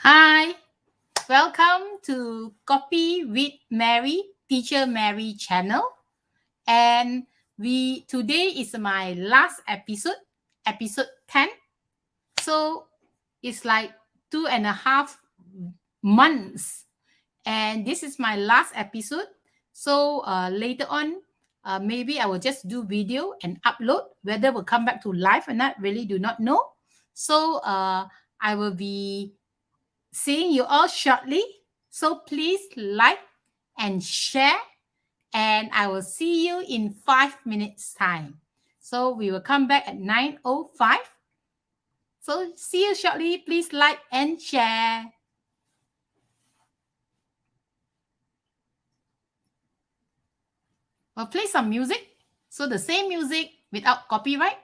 Hi, welcome to Copy with Mary, Teacher Mary channel. And today is my last episode 10. So it's like 2.5 months. And this is my last episode. So later on, maybe I will just do video and upload. Whether we'll come back to live or not, really do not know. So I will be seeing you all shortly. So please like and share, and I will see you in 5 minutes time. So we will come back at 9:05. So see you shortly. Please like and share. We'll play some music. So the same music without copyright.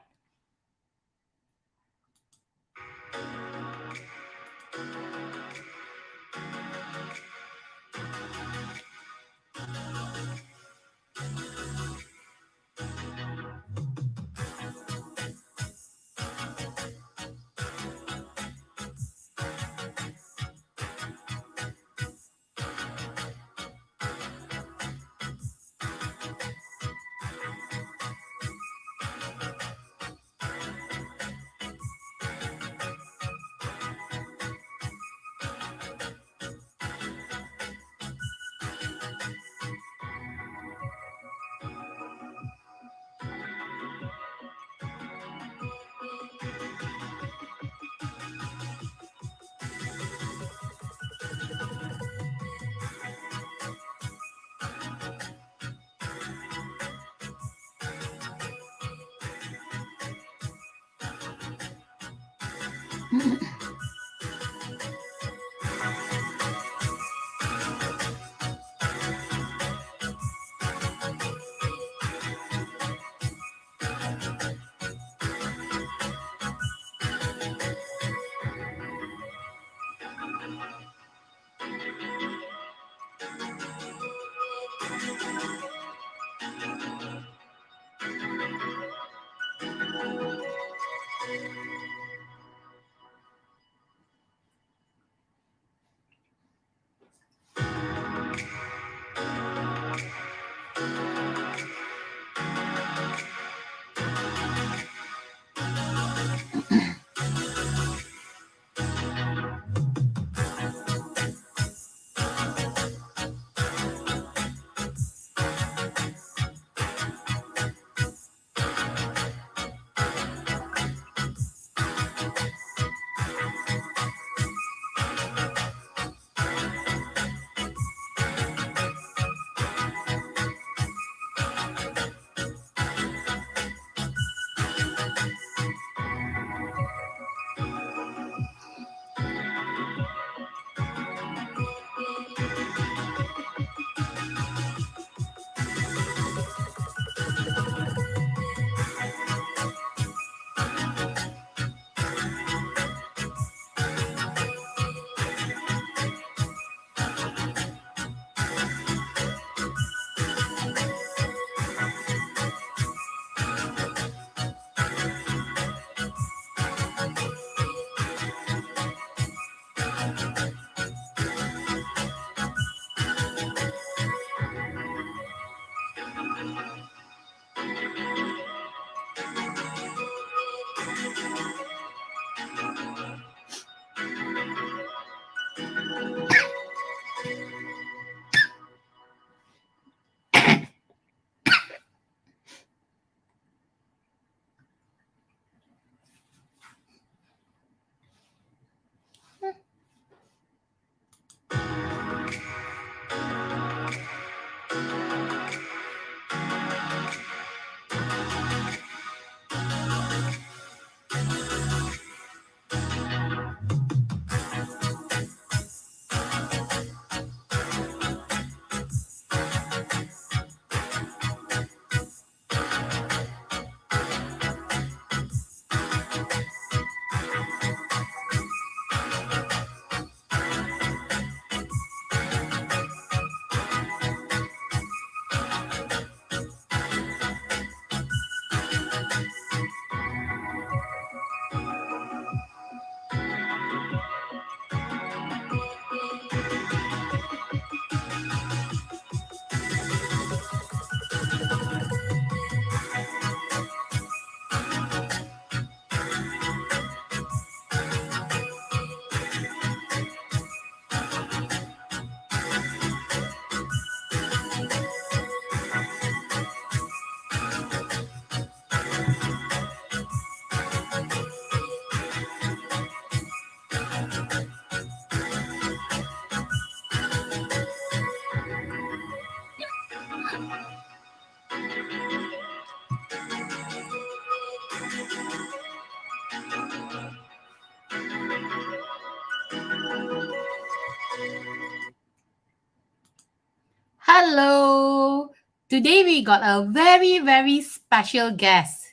Hello. Today we got a very, very special guest.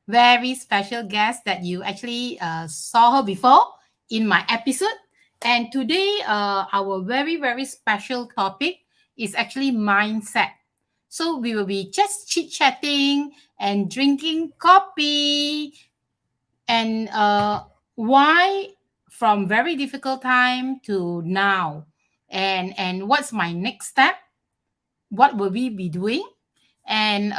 Very special guest that you actually saw her before in my episode. And today, our very, very special topic is actually mindset. So we will be just chit-chatting and drinking coffee. And why from very difficult time to now? And what's my next step? What will we be doing? And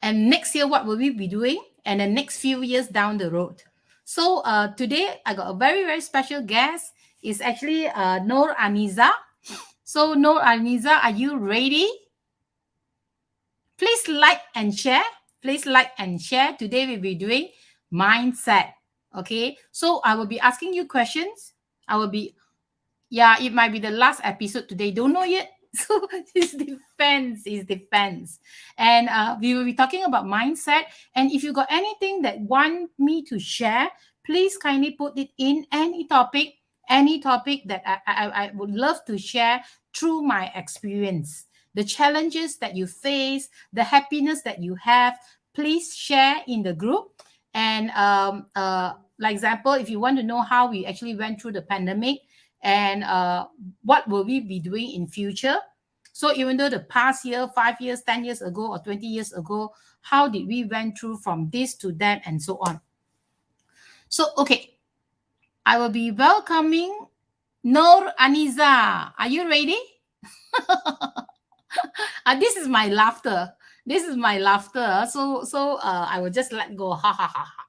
and next year what will we be doing, and the next few years down the road. So today I got a very, very special guest. It's actually Noor Aniza. So Noor Aniza, are you ready? Please like and share. Please like and share. Today we'll be doing mindset. Okay, so I will be asking you questions. It might be the last episode today. Don't know yet. So it depends. And we will be talking about mindset. And if you got anything that want me to share, please kindly put it in any topic that I would love to share through my experience. The challenges that you face, the happiness that you have, please share in the group. And like example, if you want to know how we actually went through the pandemic, and what will we be doing in future. So even though the past year, 5 years, 10 years ago, or 20 years ago, how did we went through from this to that and so on. So, okay, I will be welcoming Noor Aniza. Are you ready? This is my laughter. So I will just let go. Ha ha ha ha.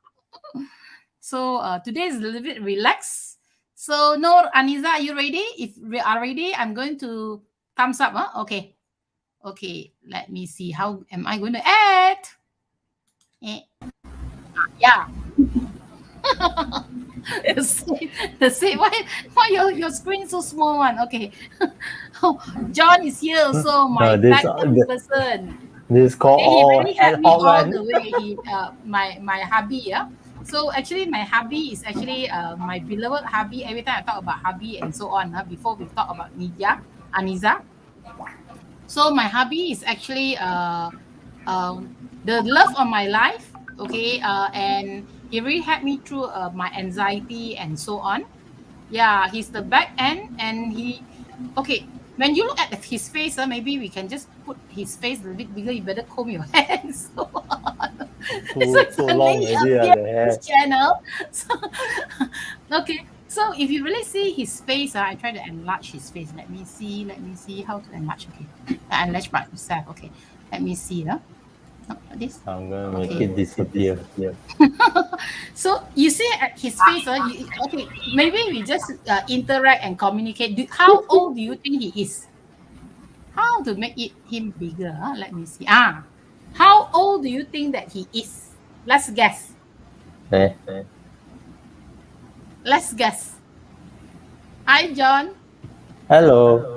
So today is a little bit relaxed. So Noor Aniza, are you ready? If we are ready, I'm going to thumbs up. Huh? Okay. Let me see. How am I going to add? Yeah. the same. Why your screen so small one? Okay. John is here also. My person. This call he really helped me all the way. My hubby. Yeah. So actually, my hubby is actually my beloved hubby. Every time I talk about hubby and so on, before we talk about Aniza. So my hubby is actually the love of my life. Okay, and he really helped me through my anxiety and so on. Yeah, he's the back end, and okay. When you look at his face, maybe we can just put his face a little bit bigger. You better comb your hair and so on. so long this channel. Okay, so if you really see his face, I try to enlarge his face. Let me see how to enlarge. Okay, I enlarge by myself. Okay, let me see. Like this. I'm gonna make it disappear. Yeah. So you see at his face, okay, maybe we just interact and communicate. How old do you think he is? How to make him bigger? Let me see. How old do you think that he is? Let's guess. Let's guess. Hi, John. Hello.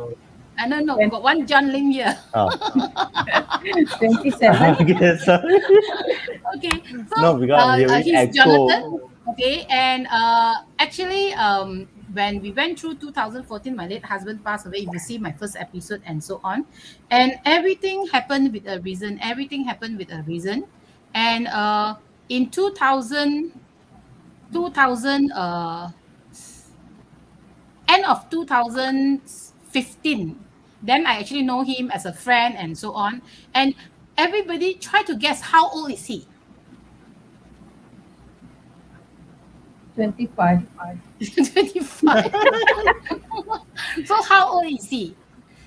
I don't know. Got one John Lim here. 27. Okay. So no, because he's Jonathan. Okay, and actually, when we went through 2014, my late husband passed away. If you see my first episode and so on, and everything happened with a reason. And in 2000, end of 2015, then I actually know him as a friend and so on. And everybody try to guess how old is he? 25. 25. So how old is he?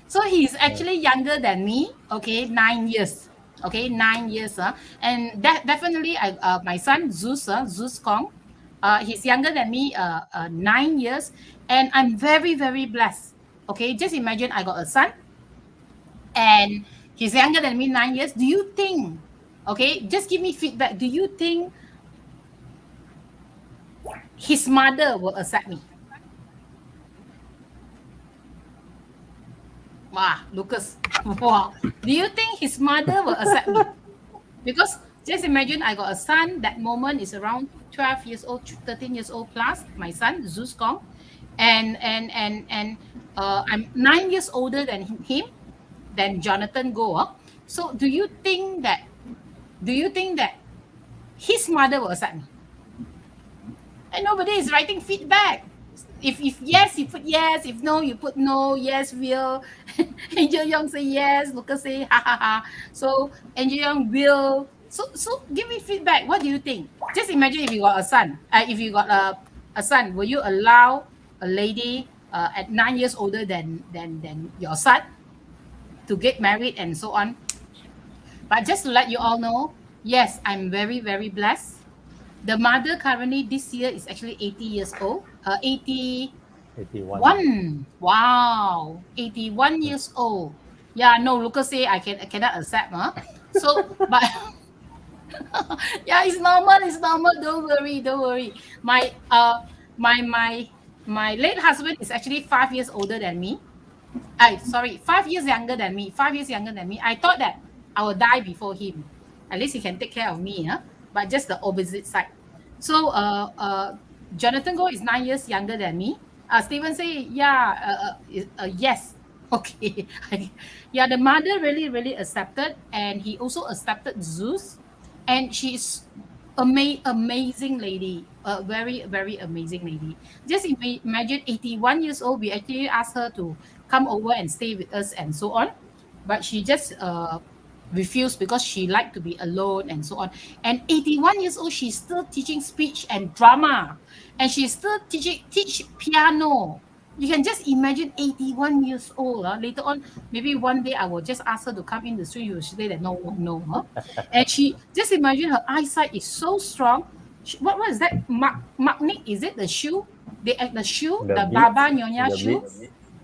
So he's actually younger than me. Okay, 9 years. Okay, 9 years. And that definitely, my son Zeus Kong, he's younger than me 9 years, and I'm very, very blessed. Okay, just imagine I got a son, and he's younger than me 9 years. Do you think? Okay, just give me feedback. Do you think his mother will accept me? Wow, Lucas. Wow. Do you think his mother will accept me? Because just imagine I got a son. That moment is around 12 years old, 13 years old plus, my son, Zeus Kong. and I'm 9 years older than him, than Jonathan Goh. So do you think that his mother will accept me? And nobody is writing feedback. If yes, you put yes. If no, you put no. Yes, will. Angel Young say yes. Lucas say ha ha ha. So Angel Young will. So give me feedback. What do you think? Just imagine if you got a son. If you got a son, will you allow a lady at 9 years older than your son to get married and so on? But just to let you all know, yes, I'm very, very blessed. The mother currently this year is actually 80 years old. 81. Wow. 81 years old. Yeah, no, Lucas say I cannot accept, huh? So, but yeah, it's normal. Don't worry. My late husband is actually 5 years older than me. 5 years younger than me. 5 years younger than me. I thought that I will die before him. At least he can take care of me, huh? But just the opposite side. So Jonathan Goh is 9 years younger than me. Stephen say, yeah, yes. Okay. Yeah, the mother really accepted, and he also accepted Zeus, and she's amazing lady, a very amazing lady. Just imagine 81 years old. We actually asked her to come over and stay with us and so on, but she just refused because she liked to be alone and so on. And 81 years old, she's still teaching speech and drama, and she's still teach piano. You can just imagine 81 years old. Later on, maybe one day I will just ask her to come in the studio. She say that no. And she just imagine her eyesight is so strong. What is that? Magnet? Is it the shoe? The shoe, the Baba Nyonya shoe,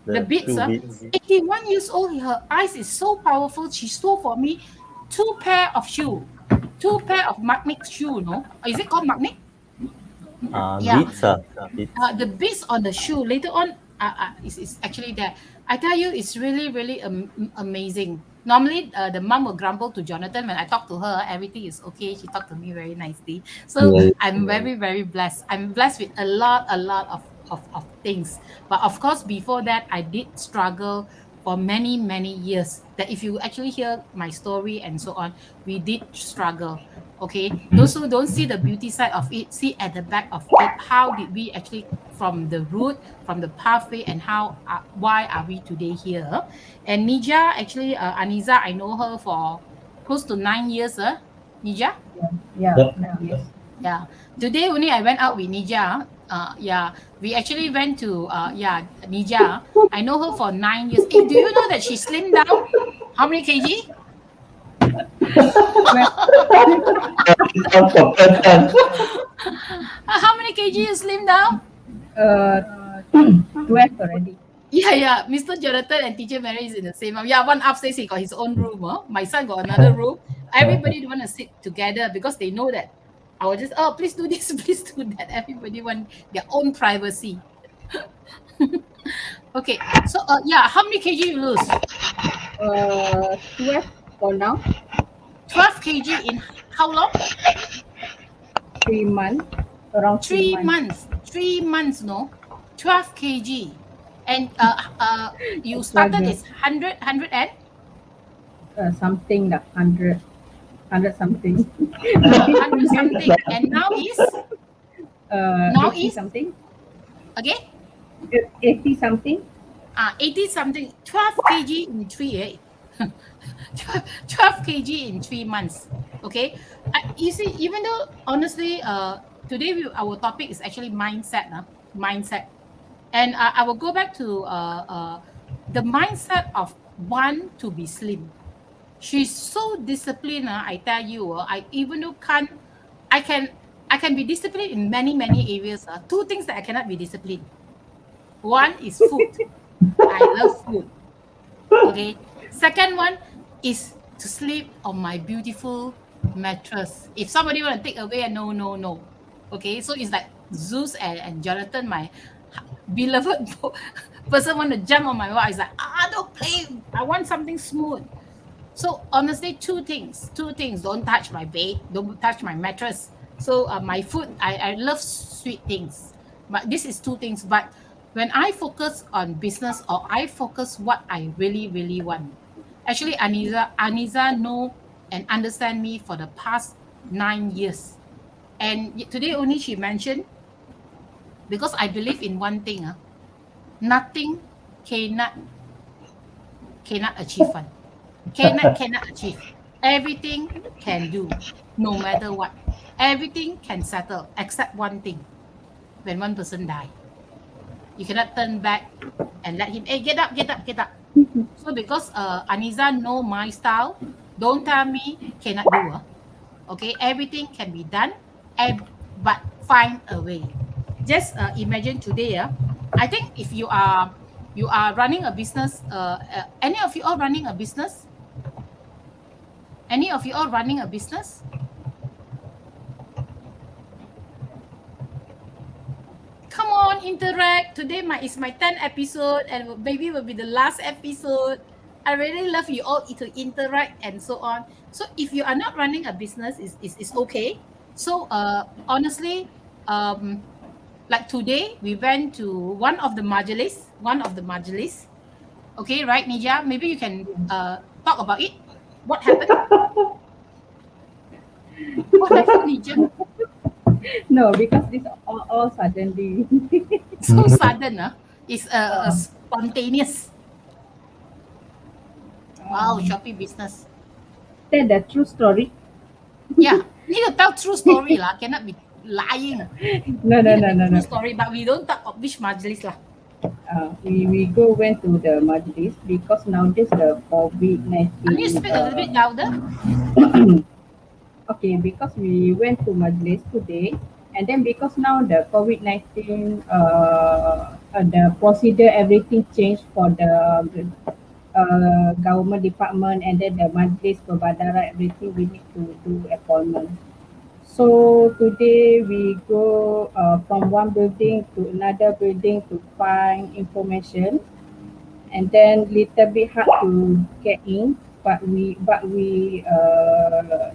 the beads. 81 years old, her eyes is so powerful. She stole for me two pair of magnet shoe. No, is it called magnet? Yeah. Beats. The beads on the shoe. Later on, is actually there. I tell you, it's really amazing. Normally, the mom will grumble to Jonathan when I talk to her. Everything is okay. She talked to me very nicely. So I'm very blessed. I'm blessed with a lot of things. But of course, before that, I did struggle for many years. That if you actually hear my story and so on, we did struggle. Okay, those who don't see the beauty side of it, see at the back of it, how did we actually from the root, from the pathway, and why are we today here? And Nija, actually, Aniza, I know her for close to 9 years. Nija? Yeah. Yeah. Today only I went out with Nija. Yeah, we actually went to Nija. I know her for 9 years. Do you know that she slimmed down? How many kg? How many kg you slimmed down? 12 already. Yeah. Mr. Jonathan and Teacher Mary is in the same room. Yeah, one upstairs he got his own room. My son got another room. Everybody want to sit together because they know that I will just please do this, please do that. Everybody want their own privacy. Okay, so how many kg you lose? 12 for now. 12 kg in how long? 3 months. Around 3 months. 3 months, no? 12 kg. And you started is 100 and? Something like 100 something. 100 something. And now is? Now 80 is? something. Okay? 80 something. 80 something. 12 kg in 3 12 kg in 3 months. Okay? You see, even though, honestly, today our topic is actually mindset. Mindset. And I will go back to the mindset of one to be slim. She's so disciplined. I tell you, I can be disciplined in many areas. Two things that I cannot be disciplined. One is food. I love food. Okay. Second one is to sleep on my beautiful mattress. If somebody want to take away, no. Okay. So it's like Zeus and Jonathan, my beloved person, want to jump on my wall. It's like, don't play. I want something smooth. So honestly, two things. Don't touch my bed. Don't touch my mattress. So my food, I love sweet things. But this is two things. But when I focus on business or I focus what I really, really want. Actually, Aniza know and understand me for the past 9 years. And today only she mentioned, because I believe in one thing, nothing cannot achieve one. Cannot achieve. Everything can do, no matter what. Everything can settle except one thing. When one person die, you cannot turn back and let him, hey, get up, get up, get up. So because Aniza know my style, don't tell me cannot do. Okay, everything can be done, but find a way. Just imagine today. I think if you are running a business, any of you all running a business? Any of you all running a business? Come on, interact. Today is my 10th episode and maybe will be the last episode. I really love you all to interact and so on. So if you are not running a business, it's okay. So honestly, like today we went to one of the majelis. Okay, right, Nija? Maybe you can talk about it. What happened? What happened, Nija? No, because this all suddenly. So sudden, it's spontaneous. Wow, Shopee business. Tell the true story. Yeah, need to tell true story lah. Cannot be lying. No. True story, but we don't talk of which majlis lah. We went to the majlis because nowadays the COVID-19. Can you speak a little bit louder? Okay, because we went to majlis today, and then because now the COVID-19, the procedure everything changed for the government department, and then the majlis perbadaran everything we need to do appointment. So today we go from one building to another building to find information, and then little bit hard to get in, but we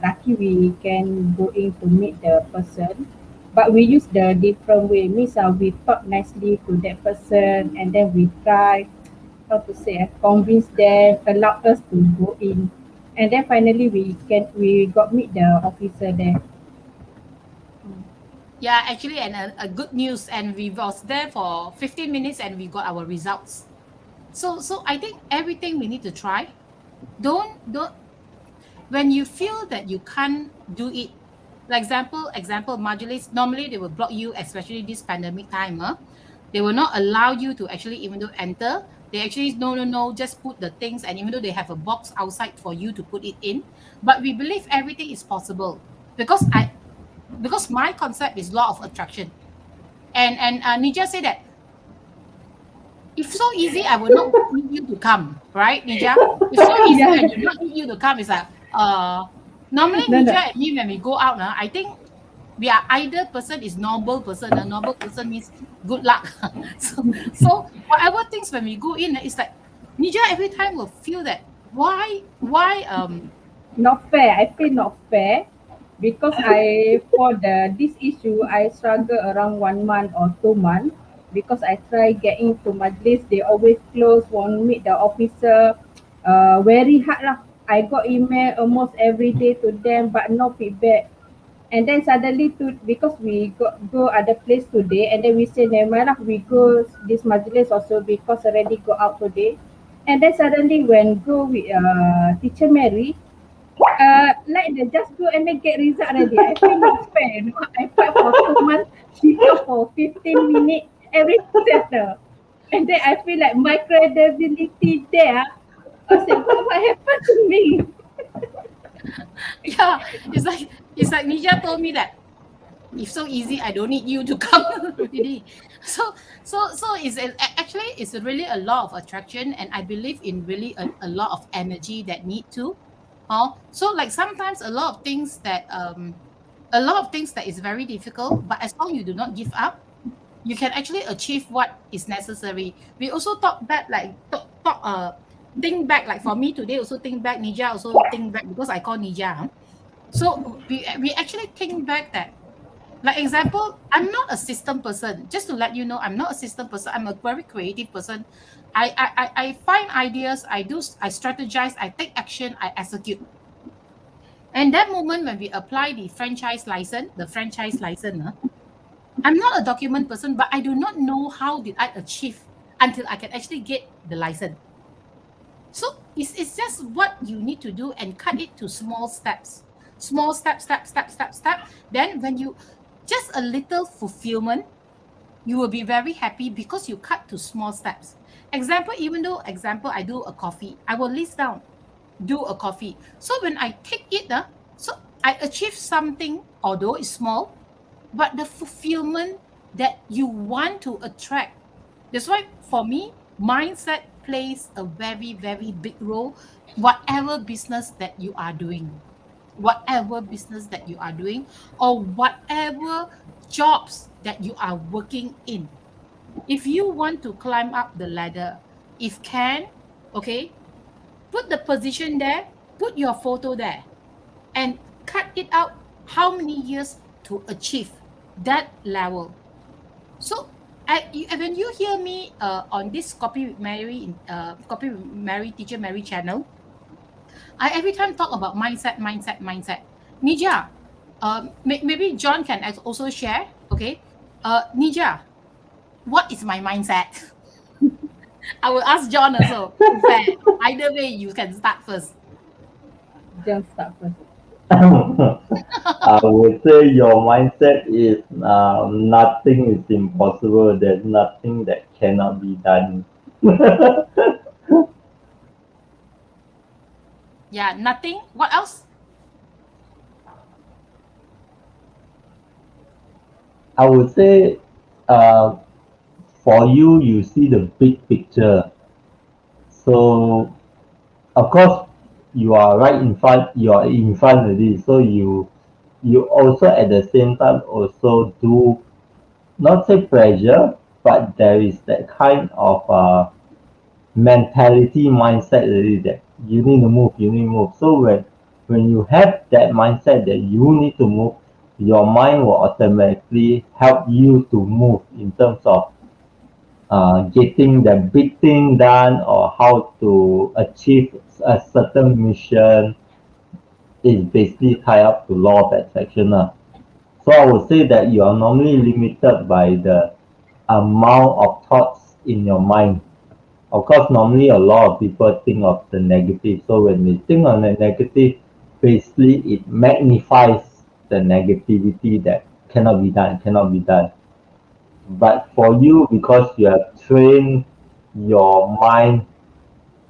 lucky we can go in to meet the person. But we use the different way. Means we talk nicely to that person, and then we try how to say convince them, allow us to go in, and then finally we got meet the officer there. Yeah, actually, and a good news, and we was there for 15 minutes, and we got our results. So I think everything we need to try. Don't when you feel that you can't do it. Like example, majlis, normally they will block you, especially this pandemic time. They will not allow you to actually even though enter. They actually no, just put the things, and even though they have a box outside for you to put it in, but we believe everything is possible because my concept is law of attraction, and Nija said that if so easy, I will not need you to come, right, Nija? If so easy, Yeah. I do not need you to come. It's like normally No. Nija and me when we go out, I think we are either person is noble person. A noble person means good luck. so whatever things when we go in, it's like Nija every time will feel that why Not fair. I feel not fair because for this issue I struggle around 1 month or 2 months because I try getting to majlis, they always close, won't meet the officer. Very hard lah. I got email almost every day to them but no feedback. And then suddenly because we go other place today, and then we say never mind lah, we go this majlis also because already go out today. And then suddenly when go with teacher Mary, like they just go and then get result already. I feel not fair. You know? I fight for 2 months, she go for 15 minutes, everything settle. And then I feel like my credibility there. I said, what happened to me? yeah, it's like Nija told me that if so easy, I don't need you to come really. So actually it's really a law of attraction, and I believe in really a lot of energy that need to. So like sometimes a lot of things that is very difficult, but as long you do not give up, you can actually achieve what is necessary. We also think back, like for me today also think back, Nija also think back because I call Nija. So we actually think back that Like example, I'm not a system person. Just to let you know, I'm not a system person. I'm a very creative person. I find ideas, I strategize, I take action, I execute. And that moment when we apply the franchise license, I'm not a document person, but I do not know how did I achieve until I can actually get the license. So it's just what you need to do and cut it to small steps. Small step, step, step, step, step. Then when you just a little fulfillment, you will be very happy because you cut to small steps. Example, I do a coffee, I will list down, do a coffee. So when I take it, so I achieve something, although it's small, but the fulfillment that you want to attract. That's why for me, mindset plays a very, very big role, whatever business that you are doing. Whatever business that you are doing, or whatever jobs that you are working in. If you want to climb up the ladder, if can, okay, put the position there, put your photo there, and cut it out how many years to achieve that level. So when you hear me on this Copy with Mary, Copy with Mary, Teacher Mary channel, I every time talk about mindset, mindset, mindset. Nija, maybe John can also share. Okay, Nija, what is my mindset? I will ask John also. Fair. Either way, you can start first. Just start first. I would say your mindset is nothing is impossible. There's nothing that cannot be done. Yeah, nothing. What else? I would say uh, for you, you see the big picture. So of course, you are right in front. You are in front of this. So you also at the same time also do not say pressure, but there is that kind of mentality mindset really that you need to move, you need to move. So when you have that mindset that you need to move, your mind will automatically help you to move in terms of getting the big thing done or how to achieve a certain mission is basically tied up to law of attraction. So I would say that you are normally limited by the amount of thoughts in your mind. Of course, normally a lot of people think of the negative. So when they think on the negative, basically it magnifies the negativity that cannot be done, cannot be done. But for you, because you have trained your mind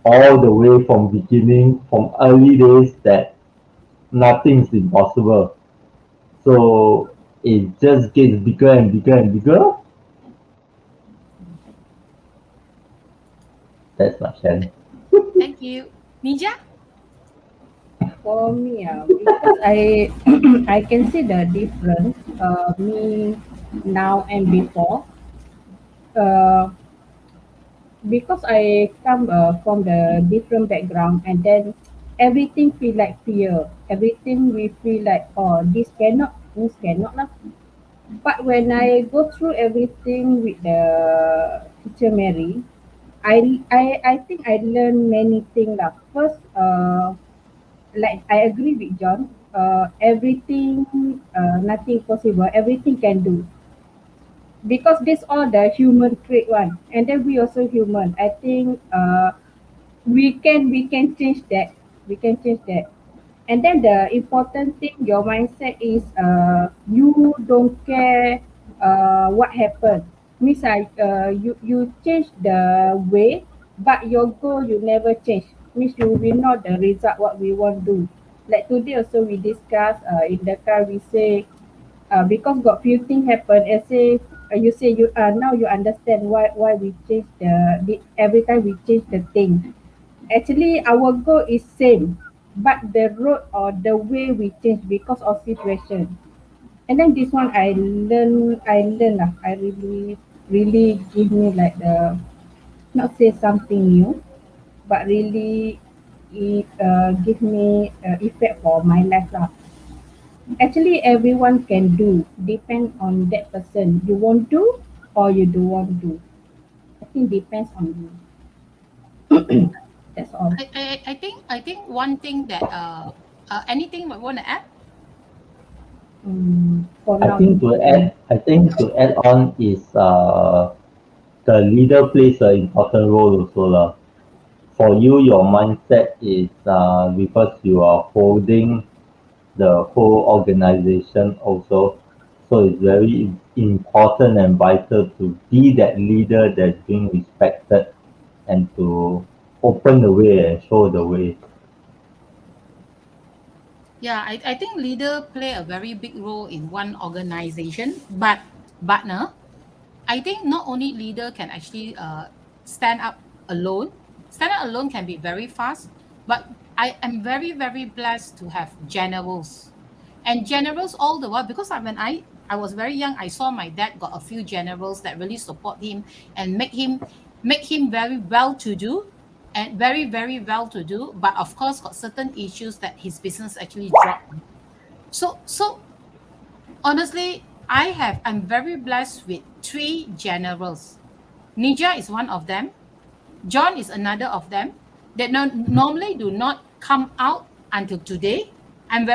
all the way from beginning, from early days, that nothing is impossible. So it just gets bigger and bigger and bigger. That's my challenge. Thank you. Nija? For me, because I I can see the difference. Me now and before. Uh, because I come from the different background, and then everything feel like fear. Everything we feel like, oh, this cannot lah. But when I go through everything with the teacher Mary, I think I learned many things lah. First, like I agree with John. Everything, nothing possible. Everything can do, because this all the human trait one, and then we also human. I think we can change that. We can change that. And then the important thing, your mindset is you don't care what happened. Means you change the way, but your goal you never change. Means you will not the result what we want to do. Like today also we discuss in the car, we say because got few things happen. I say you say you now you understand why we change the every time we change the thing. Actually, our goal is same, but the road or the way we change because of situation. And then this one I learn lah. I really give me like the, not say something new, but really it give me effect for my life lah. Actually, everyone can do. Depend on that person. You want to or you don't want to. I think depends on you. That's all. I think one thing that anything you want to add? For I now, think to add, I think to add on is the leader plays an important role also lah. For you, your mindset is because you are holding the whole organization also. So it's very important and vital to be that leader that's being respected and to open the way and show the way. Yeah, I think leader play a very big role in one organization, but no, I think not only leader can actually stand up alone. Stand up alone can be very fast, but I am very very blessed to have generals, and generals all the while because when I was very young, I saw my dad got a few generals that really support him and make him very well to do and very very well to do. But of course, got certain issues that his business actually dropped. So honestly, I'm very blessed with three generals. Nija is one of them. John is another of them that normally do not come out until today.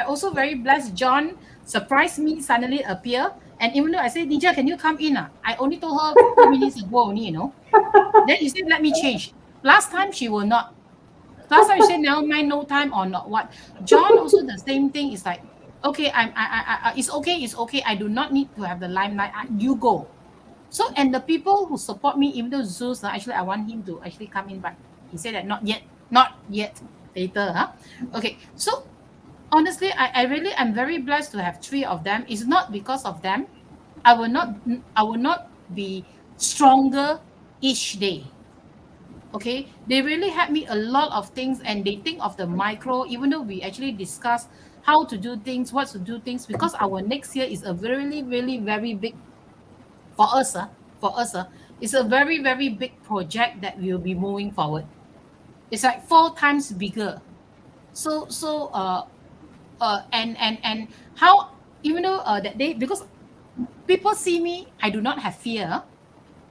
Also very blessed. John surprised me, suddenly appear. And even though I said, Nija, can you come in? I only told her 2 minutes ago only. Then she said, let me change. Last time she will not. Last time she said, never mind, no time or not what. John also the same thing. Is like, okay, it's okay, it's okay. I do not need to have the limelight. You go. So, and the people who support me, even though Zeus, actually, I want him to actually come in, but he said that not yet, later. Huh? Okay, so honestly, I'm very blessed to have three of them. It's not because of them. I will not, I will not be stronger each day. Okay, they really help me a lot of things, and they think of the micro, even though we actually discuss how to do things, what to do things, because our next year is a really, really very big for us, it's a very, very big project that will be moving forward. It's like 4 times bigger. And how, even though that day, because people see me, I do not have fear.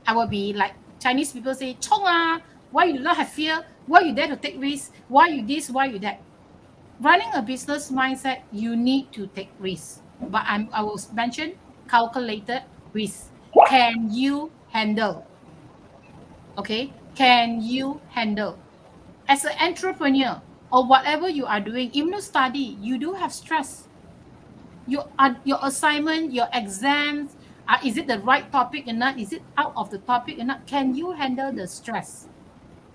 I will be like Chinese people say, Chong why you do not have fear? Why you dare to take risks? Why you this? Why you that? Running a business mindset, you need to take risks. But I will mention calculated risk. Can you handle? Okay, can you handle? As an entrepreneur or whatever you are doing, even to study, you do have stress. Your assignment, your exams, is it the right topic or not? Is it out of the topic or not? Can you handle the stress?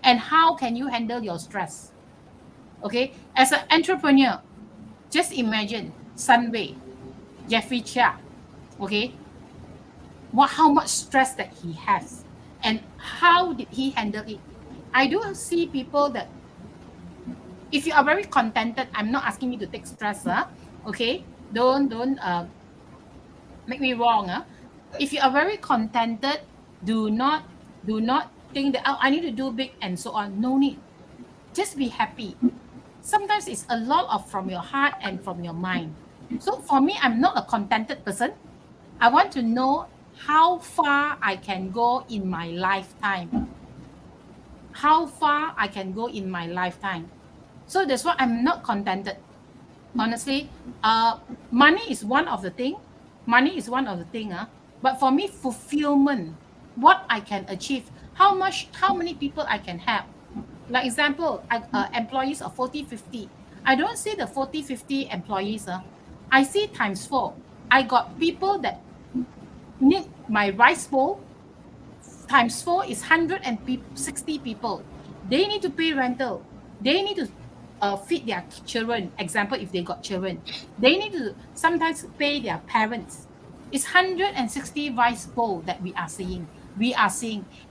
And how can you handle your stress? Okay, as an entrepreneur, just imagine Sunway, Jeffrey Chia, okay, how much stress that he has and how did he handle it. I do see people that if you are very contented, I'm not asking you to take stress, okay, don't make me wrong, if you are very contented, do not think that, oh, I need to do big and so on. No need, just be happy. Sometimes it's a lot of from your heart and from your mind. So for me, I'm not a contented person. I want to know how far I can go in my lifetime. How far I can go in my lifetime. So that's why I'm not contented. Honestly, money is one of the thing. Money is one of the thing. But for me, fulfillment, what I can achieve, how many people I can help. Like example, employees of 40, 50. I don't see the 40, 50 employees. I see times 4. I got people that need my rice bowl times 4 is 160 people. They need to pay rental. They need to feed their children. Example, if they got children, they need to sometimes pay their parents. It's 160 rice bowl that we are seeing.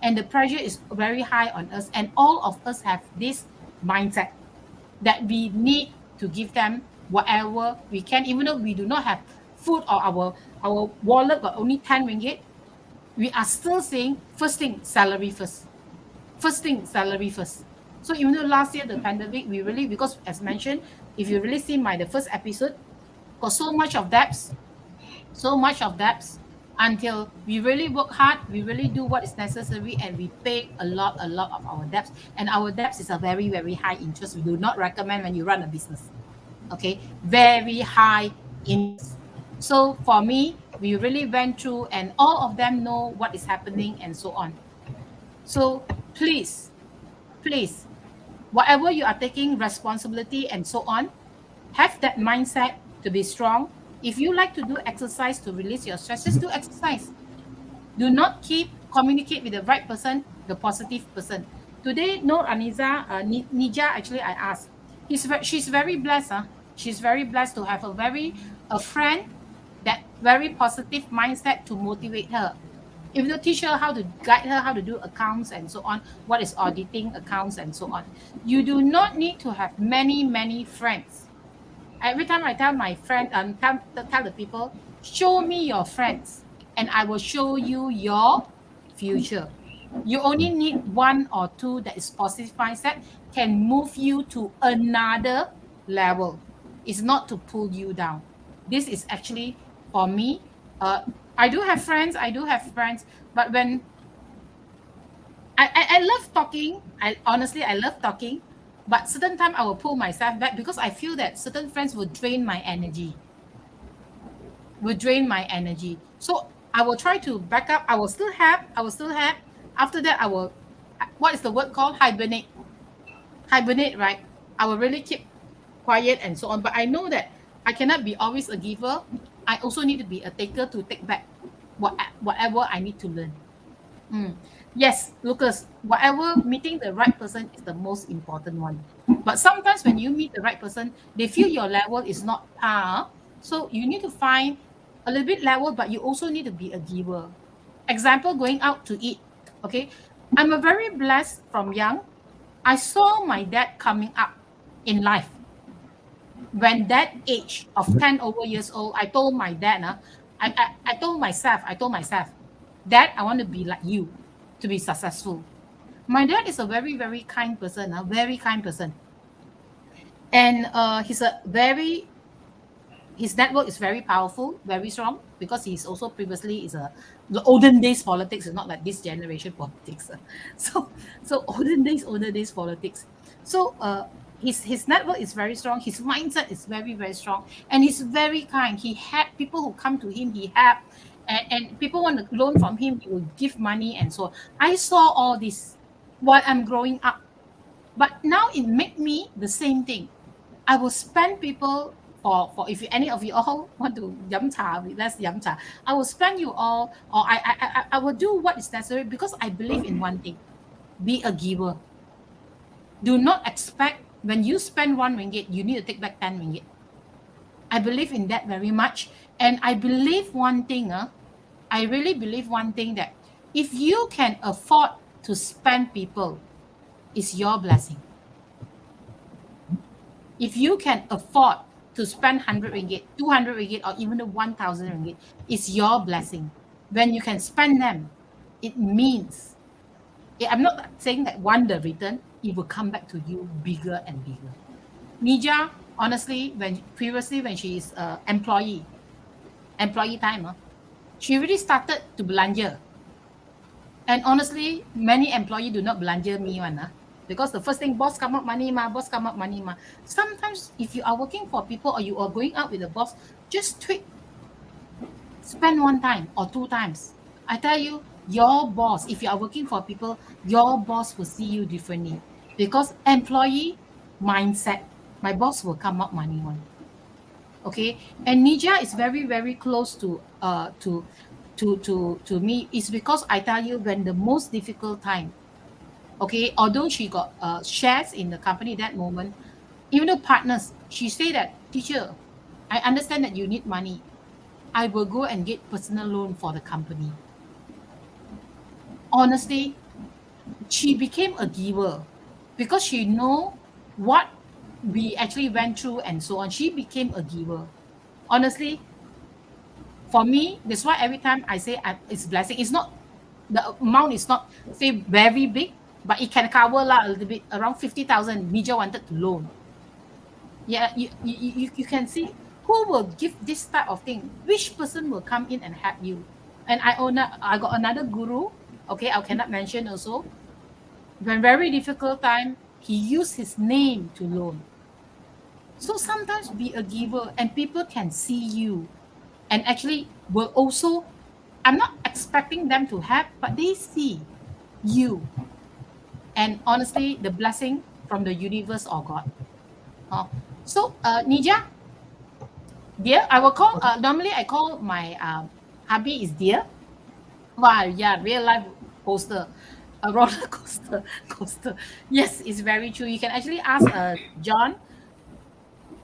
And the pressure is very high on us. And all of us have this mindset that we need to give them whatever we can, even though we do not have food or our wallet got only 10 ringgit. We are still saying first thing, salary first. First thing, salary first. So even though last year the pandemic, we really, because as mentioned, if you really see the first episode, got so much of debts, until we really work hard, we really do what is necessary, and we pay a lot of our debts. And our debts is a very, very high interest. We do not recommend when you run a business. Okay, very high interest. So for me, we really went through, and all of them know what is happening and so on. So please, whatever you are taking responsibility and so on, have that mindset to be strong. If you like to do exercise to release your stress, just do exercise. Do not communicate with the right person, the positive person. Today, Noor Aniza, Nija, actually, I asked. She's very blessed. She's very blessed to have a friend that very positive mindset to motivate her. If you teach her how to guide her how to do accounts and so on, what is auditing accounts and so on. You do not need to have many friends. Every time I tell my friend and tell the people, show me your friends and I will show you your future. You only need one or two that is positive mindset can move you to another level. It's not to pull you down. This is actually for me. I do have friends, but when I love talking, I love talking, but certain time I will pull myself back because I feel that certain friends will drain my energy. So I will try to back up. I will still have. After that, I will, what is the word called? Hibernate, right? I will really keep quiet and so on. But I know that I cannot be always a giver. I also need to be a taker to take back whatever I need to learn. Yes, Lucas, whatever, meeting the right person is the most important one. But sometimes when you meet the right person, they feel your level is not par. So you need to find a little bit level, but you also need to be a giver. Example, going out to eat. Okay. I'm a very blessed from young. I saw my dad coming up in life. When that age of 10 over years old, I told my dad, I told myself, Dad, I want to be like you, to be successful. My dad is a very, very kind person, a very kind person. And his network is very powerful, very strong, because he's also previously the olden days politics is not like this generation politics. So olden days politics. So his network is very strong. His mindset is very, very strong, and he's very kind. He had people who come to him. He helped, and people want to loan from him. He will give money and so on. I saw all this while I'm growing up, but now it made me the same thing. I will spend people for if any of you all want to yum cha, let's yum cha. I will spend you all, or I will do what is necessary because I believe in one thing: be a giver. Do not expect when you spend 1 ringgit, you need to take back 10 ringgit. I believe in that very much, and I believe one thing. I really believe one thing, that if you can afford to spend people, it's your blessing. If you can afford to spend 100 ringgit, 200 ringgit, or even 1,000 ringgit, it's your blessing. When you can spend them, it means, I'm not saying that the return, it will come back to you bigger and bigger. Nija, honestly, when she is employee time, she really started to belanja. And honestly, many employees do not belanja me one. Because the first thing, boss come up money ma. Sometimes if you are working for people or you are going out with the boss, just tweak. Spend 1 time or 2 times. I tell you, your boss, if you are working for people, your boss will see you differently. Because employee mindset, my boss will come up money one. Okay, and Nija is very, very close to me. It's because I tell you, when the most difficult time, okay, although she got shares in the company that moment, even though partners, she said that, teacher, I understand that you need money. I will go and get personal loan for the company. Honestly, she became a giver because she know what we actually went through and so on. She became a giver. Honestly, for me, that's why every time I say it's blessing, it's not, the amount is not say very big, but it can cover a little bit, around 50,000. Nija wanted to loan. Yeah, you can see who will give this type of thing? Which person will come in and help you? And I got another guru. Okay, I cannot mention also. When very difficult time, he used his name to loan. So sometimes be a giver, and people can see you, and actually will also. I'm not expecting them to help, but they see you, and honestly, the blessing from the universe or God. So, Nija, dear, I will call. Normally, I call my hubby is dear. Wow, yeah, real life coaster, a roller coaster. Yes, it's very true. You can actually ask John.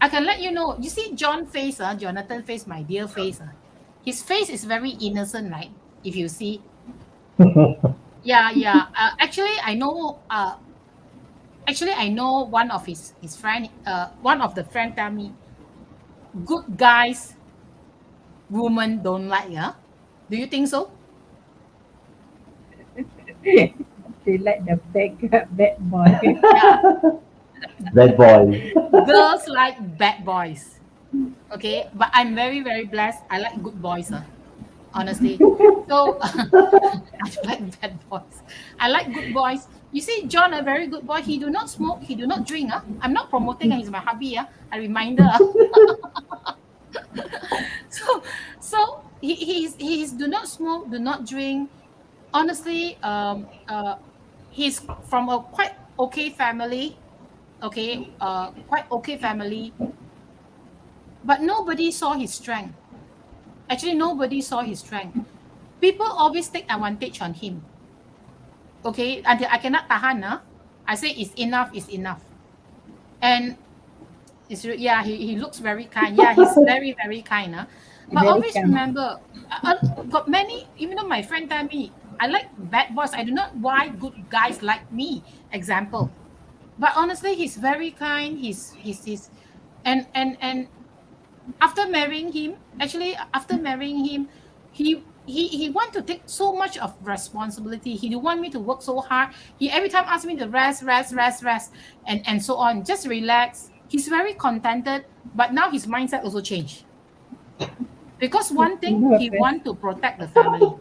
I can let you know. You see John face, Jonathan face, my dear face. His face is very innocent, right? If you see. Yeah, yeah. Actually, I know. I know one of his friend. One of the friend tell me, good guys, women don't like. Yeah. Do you think so? They like the bad boy. Yeah. Bad boy. Girls like bad boys. Okay, but I'm very very blessed. I like good boys. Honestly, so I don't like bad boys. I like good boys. You see, John, a very good boy. He do not smoke. He do not drink. I'm not promoting. He's my hubby. A reminder. so he's do not smoke, do not drink. Honestly, he's from a quite okay family. Okay, quite okay family. But nobody saw his strength. Actually, nobody saw his strength. People always take advantage on him. Okay, until I cannot tahan. I say it's enough, it's enough. And yeah, he looks very kind. Yeah, he's very, very kind. But Very always kind. remember, got many, even though my friend tell me, I like bad boys. I do not why good guys like me. Example. But honestly, he's very kind. He's and after marrying him, he want to take so much of responsibility. He don't want me to work so hard. He every time ask me to rest, and so on. Just relax. He's very contented, but now his mindset also changed. Because one thing, he want to protect the family.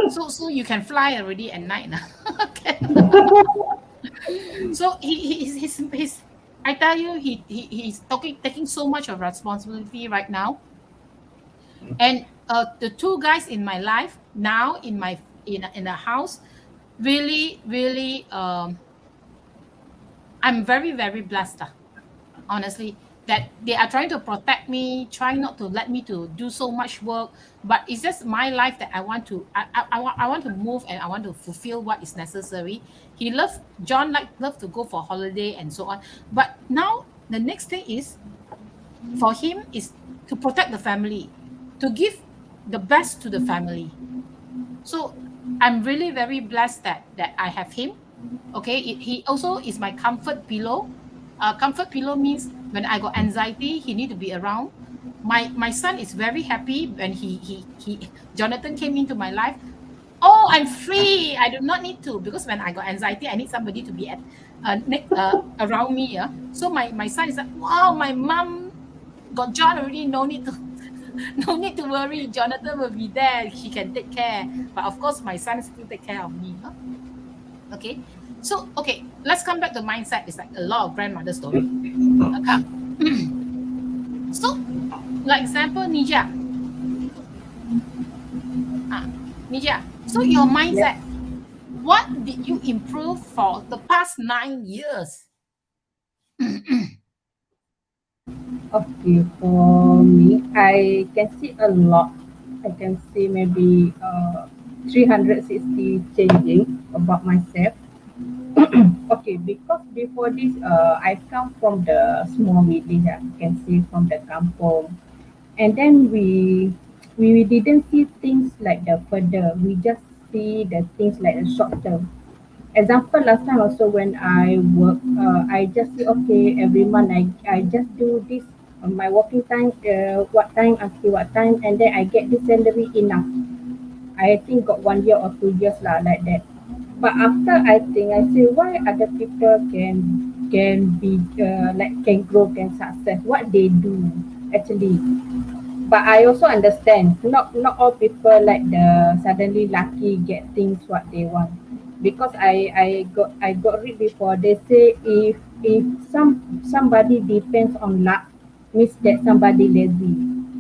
So you can fly already at night. Okay. So he's I tell you, he's taking so much of responsibility right now. And the two guys in my life now in the house, really, really, I'm very, very blessed. Honestly, that they are trying to protect me, trying not to let me to do so much work. But it's just my life that I want to. I want to move, and I want to fulfill what is necessary. John love to go for holiday and so on. But now the next thing is for him is to protect the family, to give the best to the family. So I'm really very blessed that I have him. Okay, he also is my comfort pillow. Comfort pillow means when I got anxiety, he need to be around. My son is very happy when he Jonathan came into my life. Oh, I'm free. I do not need to, because when I got anxiety, I need somebody to be around me. Yeah. So my son is like, wow, my mom got John already. No need to no need to worry. Jonathan will be there. He can take care. But of course, my son still take care of me. Huh? Okay. So, okay, let's come back to mindset. It's like a lot of grandmother story. Okay. So, like example, Nija. Nija, so your mindset, what did you improve for the past 9 years? Okay, for me, I can see a lot. I can see maybe 360 changing about myself. Okay, because before this, I come from the small village. You can see from the kampong, and then we didn't see things like the further. We just see the things like the short term. Example, last time also when I work, I just say okay, every month I just do this my working time, what time until what time, and then I get the salary enough. I think got 1 year or 2 years lah like that. But after I think I say why other people can be like can grow, can success, what they do. actually. But I also understand not all people like the suddenly lucky get things what they want. Because I got read before, they say if somebody depends on luck, means that somebody lazy.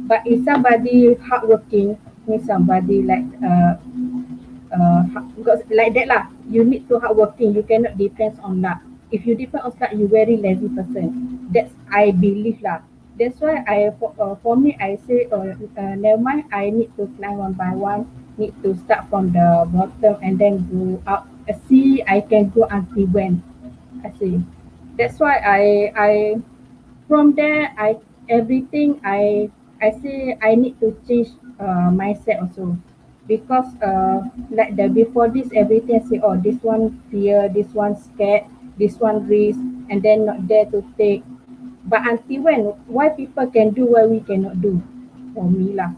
But if somebody hardworking, means somebody like because like that lah. You need to hardworking. You cannot depend on luck. If you depend on luck, you very lazy person. That's I believe lah. That's why for me I say never mind. I need to climb one by one. Need to start from the bottom and then go up. See I can go until when. I see. That's why I from there I say I need to change mindset also, because like the before this everything I say, oh, this one fear, this one scared, this one risk, and then not dare to take. But until when, why people can do what we cannot do? For me lah.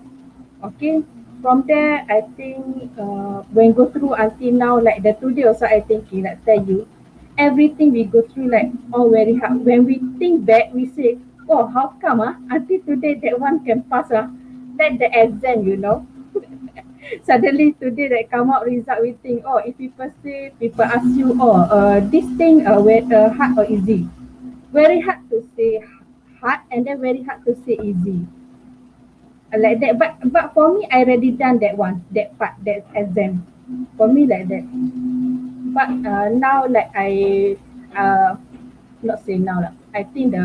Okay, from there I think when go through until now, like the today also I thinking, like tell you, everything we go through like all very hard. When we think back, we say, oh, how come until today that one can pass like the exam, suddenly today that come out result, we think, oh, if people ask you, oh, this thing hard or easy, very hard to say hard, and then very hard to say easy. Like that, but for me I already done that one, that part, that exam, for me like that. But now like I not say now lah. I think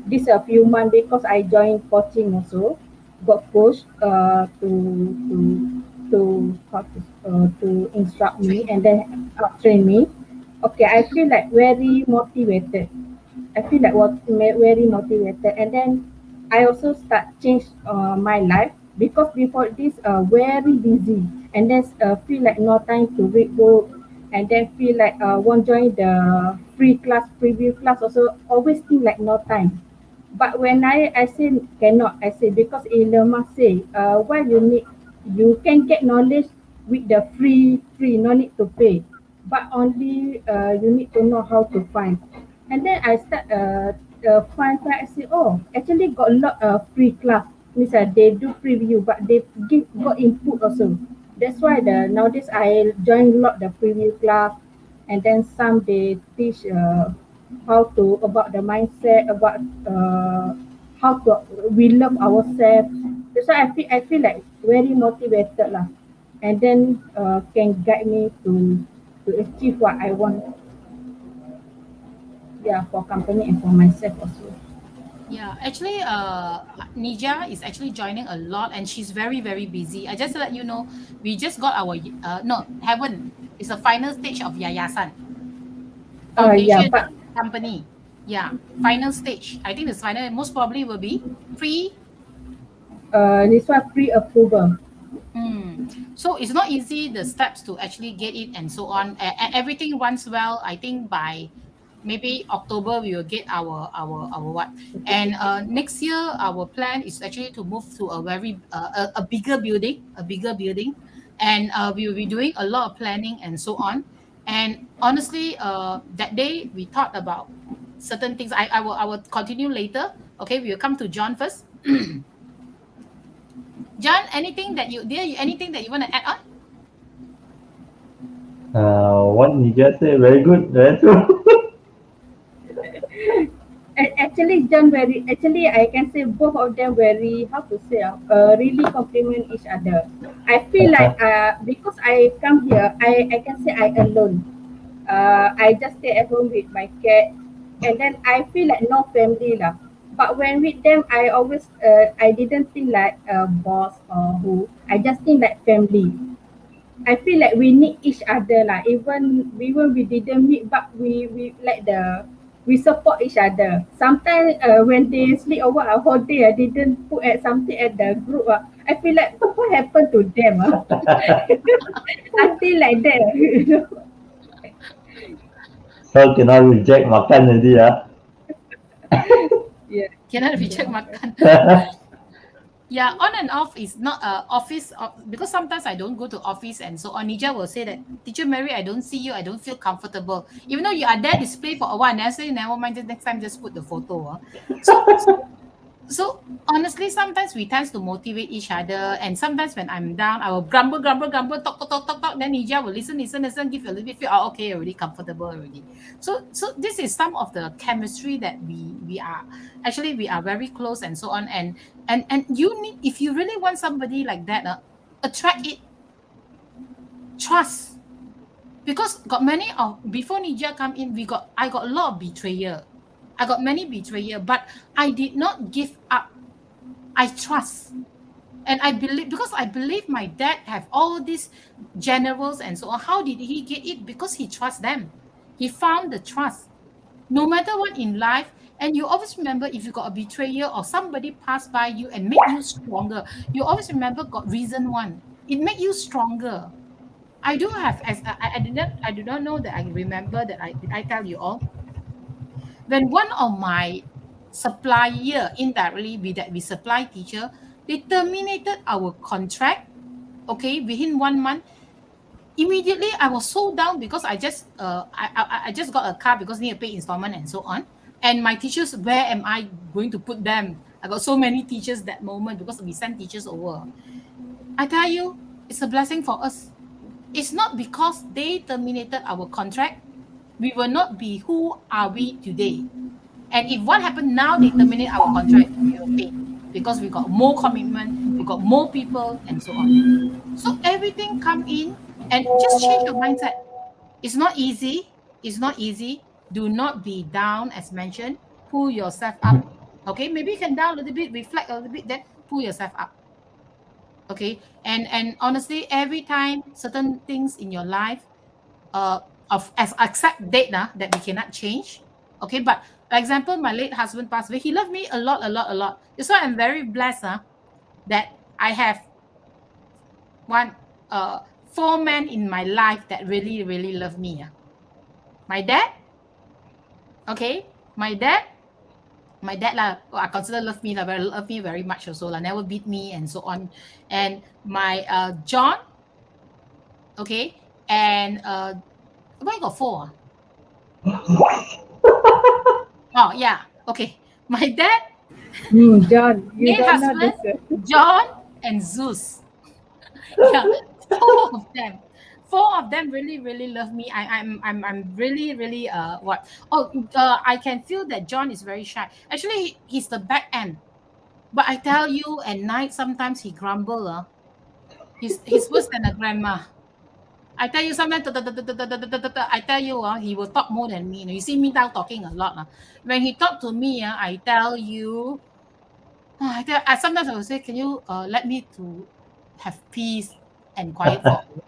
this a few months, because I joined coaching also, got pushed to instruct me and then train me. Okay, I feel like very motivated. I feel like very motivated, and then I also start change my life, because before this very busy, and then feel like no time to read book, and then feel like won't join the free class, preview class also, always think like no time. But when I say cannot, I say because Elon Musk say why you can get knowledge with the free, no need to pay, but only you need to know how to find. And then I start find, I say, oh, actually got a lot of free class. Means they do preview, but they got input also. That's why nowadays I join a lot the preview class, and then some they teach how to about the mindset, about how to we love ourselves. That's why I feel like very motivated lah, and then can guide me to achieve what I want. Yeah, for company and for myself also. Yeah, actually, Nija is actually joining a lot, and she's very, very busy. I just to let you know, we just got our no, haven't. It's the final stage of Yayasan Yeah, Foundation but company. Yeah, final stage. I think the final most probably will be free. this one pre-approval. So it's not easy, the steps to actually get it and so on. Everything runs well. I think by maybe October we will get our what. And next year our plan is actually to move to a very a bigger building, and we will be doing a lot of planning and so on. And honestly, that day we thought about certain things. I will continue later. Okay, we will come to John first. John, anything that you want to add on? What you just said, very good. Very true. Actually, actually I can say both of them very, how to say, really complement each other. I feel like because I come here, I can say I alone. I just stay at home with my cat, and then I feel like no family lah. But when with them, I always I didn't think like a boss or who. I just think like family. I feel like we need each other lah. Even we didn't meet, but we like we support each other. Sometimes when they sleep over a whole day, I didn't put at something at the group. I feel like what happened to them? Until like that, So cannot reject makan already. Yeah. Cannot reject makan. Yeah, on and off is not office because sometimes I don't go to office and so on. Nija will say that, Teacher Mary, I don't see you, I don't feel comfortable. Even though you are there display for a while, and I say never mind, just next time just put the photo. So So honestly, sometimes we tend to motivate each other, and sometimes when I'm down, I will grumble, talk. Then Nija will listen, give a little bit feel, oh, okay, already comfortable already. So this is some of the chemistry that we are actually we are very close and so on. And you need, if you really want somebody like that, attract it, trust. Because got many of before Nija come in, I got a lot of betrayal. I got many betrayal, but I did not give up. I trust. And I believe, because I believe my dad have all these generals and so on. How did he get it? Because he trusts them. He found the trust. No matter what in life, and you always remember, if you got a betrayal or somebody passed by you and make you stronger, you always remember got reason one. It make you stronger. I do have, as I do not know that I remember that I tell you all, when one of my supplier indirectly we supply teacher, they terminated our contract, okay, within 1 month. Immediately I was so down, because I just got a car because need to pay installment and so on. And my teachers, where am I going to put them? I got so many teachers that moment, because we send teachers over. I tell you, it's a blessing for us. It's not because they terminated our contract, we will not be who are we today. And if what happened now, they terminate our contract, we will pay, because we got more commitment, we got more people, and so on. So everything come in, and just change your mindset. It's not easy. It's not easy. Do not be down, as mentioned. Pull yourself up. Okay, maybe you can down a little bit, reflect a little bit, then pull yourself up. Okay, and honestly, every time certain things in your life, of as accept date that we cannot change. Okay, but for example, my late husband passed away. He loved me a lot. That's why I'm very blessed that I have one 4 men in my life that really love me. My dad, okay, my dad lah, I consider love me very much also lah, never beat me and so on. And my John, okay, and why got 4? Oh yeah, okay. My dad, John, you late don't know husband, this. John, and Zeus. Yeah, 4 of them. 4 of them really love me. I'm really what? Oh, I can feel that John is very shy. Actually, he's the back end. But I tell you, at night sometimes he grumble. He's worse than a grandma. I tell you, sometimes I tell you, he will talk more than me. You see me now talking a lot. When he talk to me, I tell you, sometimes I will say, can you let me to have peace and quiet for a while?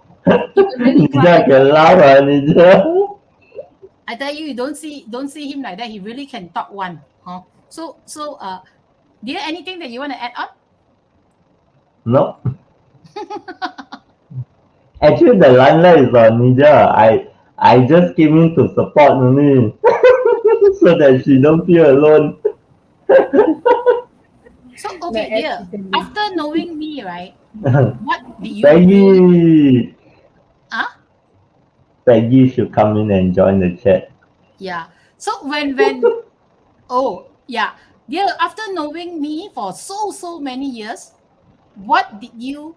He will really Nija cry. can laugh, Nija. I tell you, you don't see him like that. He really can talk one. Huh? So dear, anything that you want to add on? No. Actually, the limelight is on Nija. I just came in to support only, so that she don't feel alone. So No, okay, dear. accidentally. After knowing me, right? What did you do? Peggy, Huh? Peggy should come in and join the chat. Yeah. So when oh yeah, dear. After knowing me for so many years, what did you?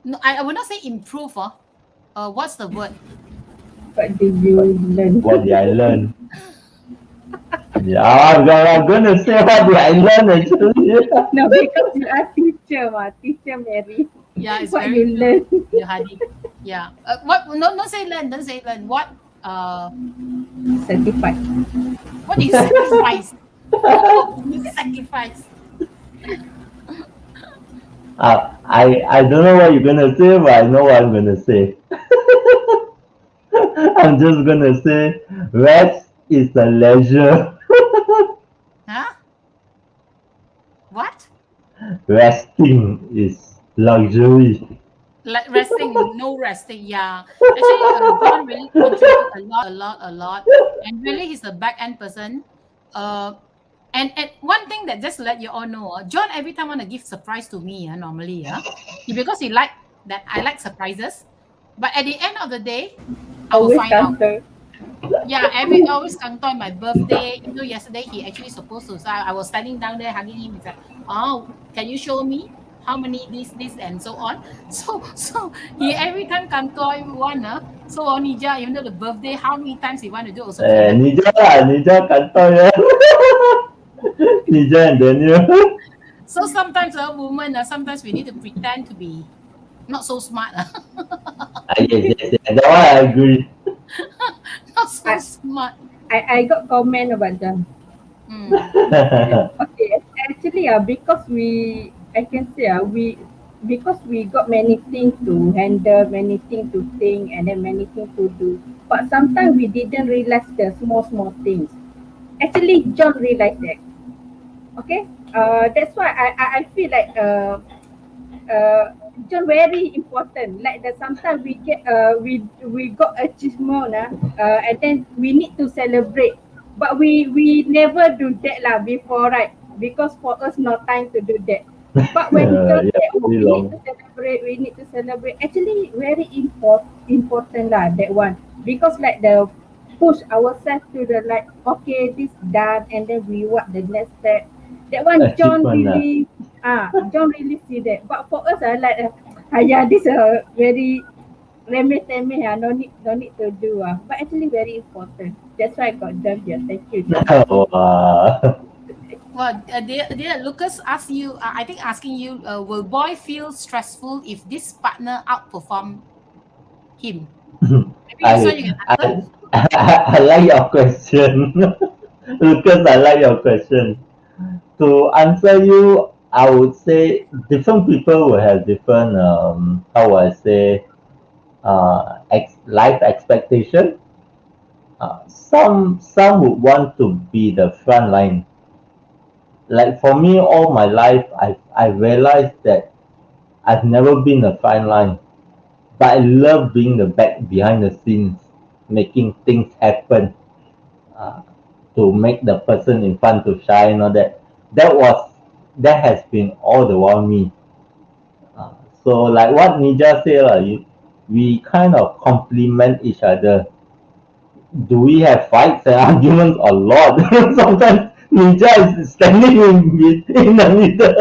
No, I will not say improve. What's the word? What did you learn? What did I learn? Yeah, I'm gonna say what did I learn actually. No, because you are teacher Mary. Yeah, it's What very you learn? Yeah, Hadi. Yeah. What? No, don't say learn. Don't say learn. What? Certified. What do you sacrifice? What do you sacrifice? I don't know what you're gonna say, but I know what I'm gonna say. I'm just gonna say rest is a leisure. Huh? What? Resting is luxury. Like resting, no resting. Yeah. Actually, John really contributed a lot, and really he's a back end person. And one thing that just to let you all know, John every time want to give surprise to me. Normally, because he like that I like surprises. But at the end of the day, I will Always find out. counter. Yeah, always come to my birthday. Yesterday he actually supposed to. So I was standing down there hugging him. He said, "Oh, can you show me how many this and so on?" So he every time come to one. So on Nija, even though the birthday, how many times he want to do also cannot. Nija lah, Nija kantor ya. Nija and Daniel. So sometimes a woman, sometimes we need to pretend to be not so smart, Yes. That one I agree. not so I- smart. I got comment about them. Mm. Okay, actually, because I can say, because we got many things to handle, many things to think, and then many things to do. But sometimes we didn't realize the small things. Actually, John realized that. Okay, that's why I feel like John very important. Like that, sometimes we get we got achievement, and then we need to celebrate. But we never do that lah before, right? Because for us no time to do that. But when John Yeah, said, oh, very we long. need to celebrate, we need to celebrate. Actually, very important lah that one. Because like the push ourselves to the like, okay, this done, and then we what the next step. That one John Achievement lah. really John really see that. But for us, I like yeah, this very remeh-temeh, no need to do. But actually very important. That's why I got John here. Thank you, John. Wow. Well, dear Lucas asked you, I think asking you, will boy feel stressful if this partner outperform him? Maybe this one you can answer. I like your question. Lucas, I like your question. To answer you, I would say different people will have different, how would I say, life expectation. Some would want to be the front line. Like for me, all my life, I realized that I've never been a front line, but I love being the back behind the scenes, making things happen, uh, to make the person in front to shine. All that. That has been all the while me. Uh, so like what Nija said, we kind of complement each other. Do we have fights and arguments? A lot. Sometimes Ninja is standing in the middle.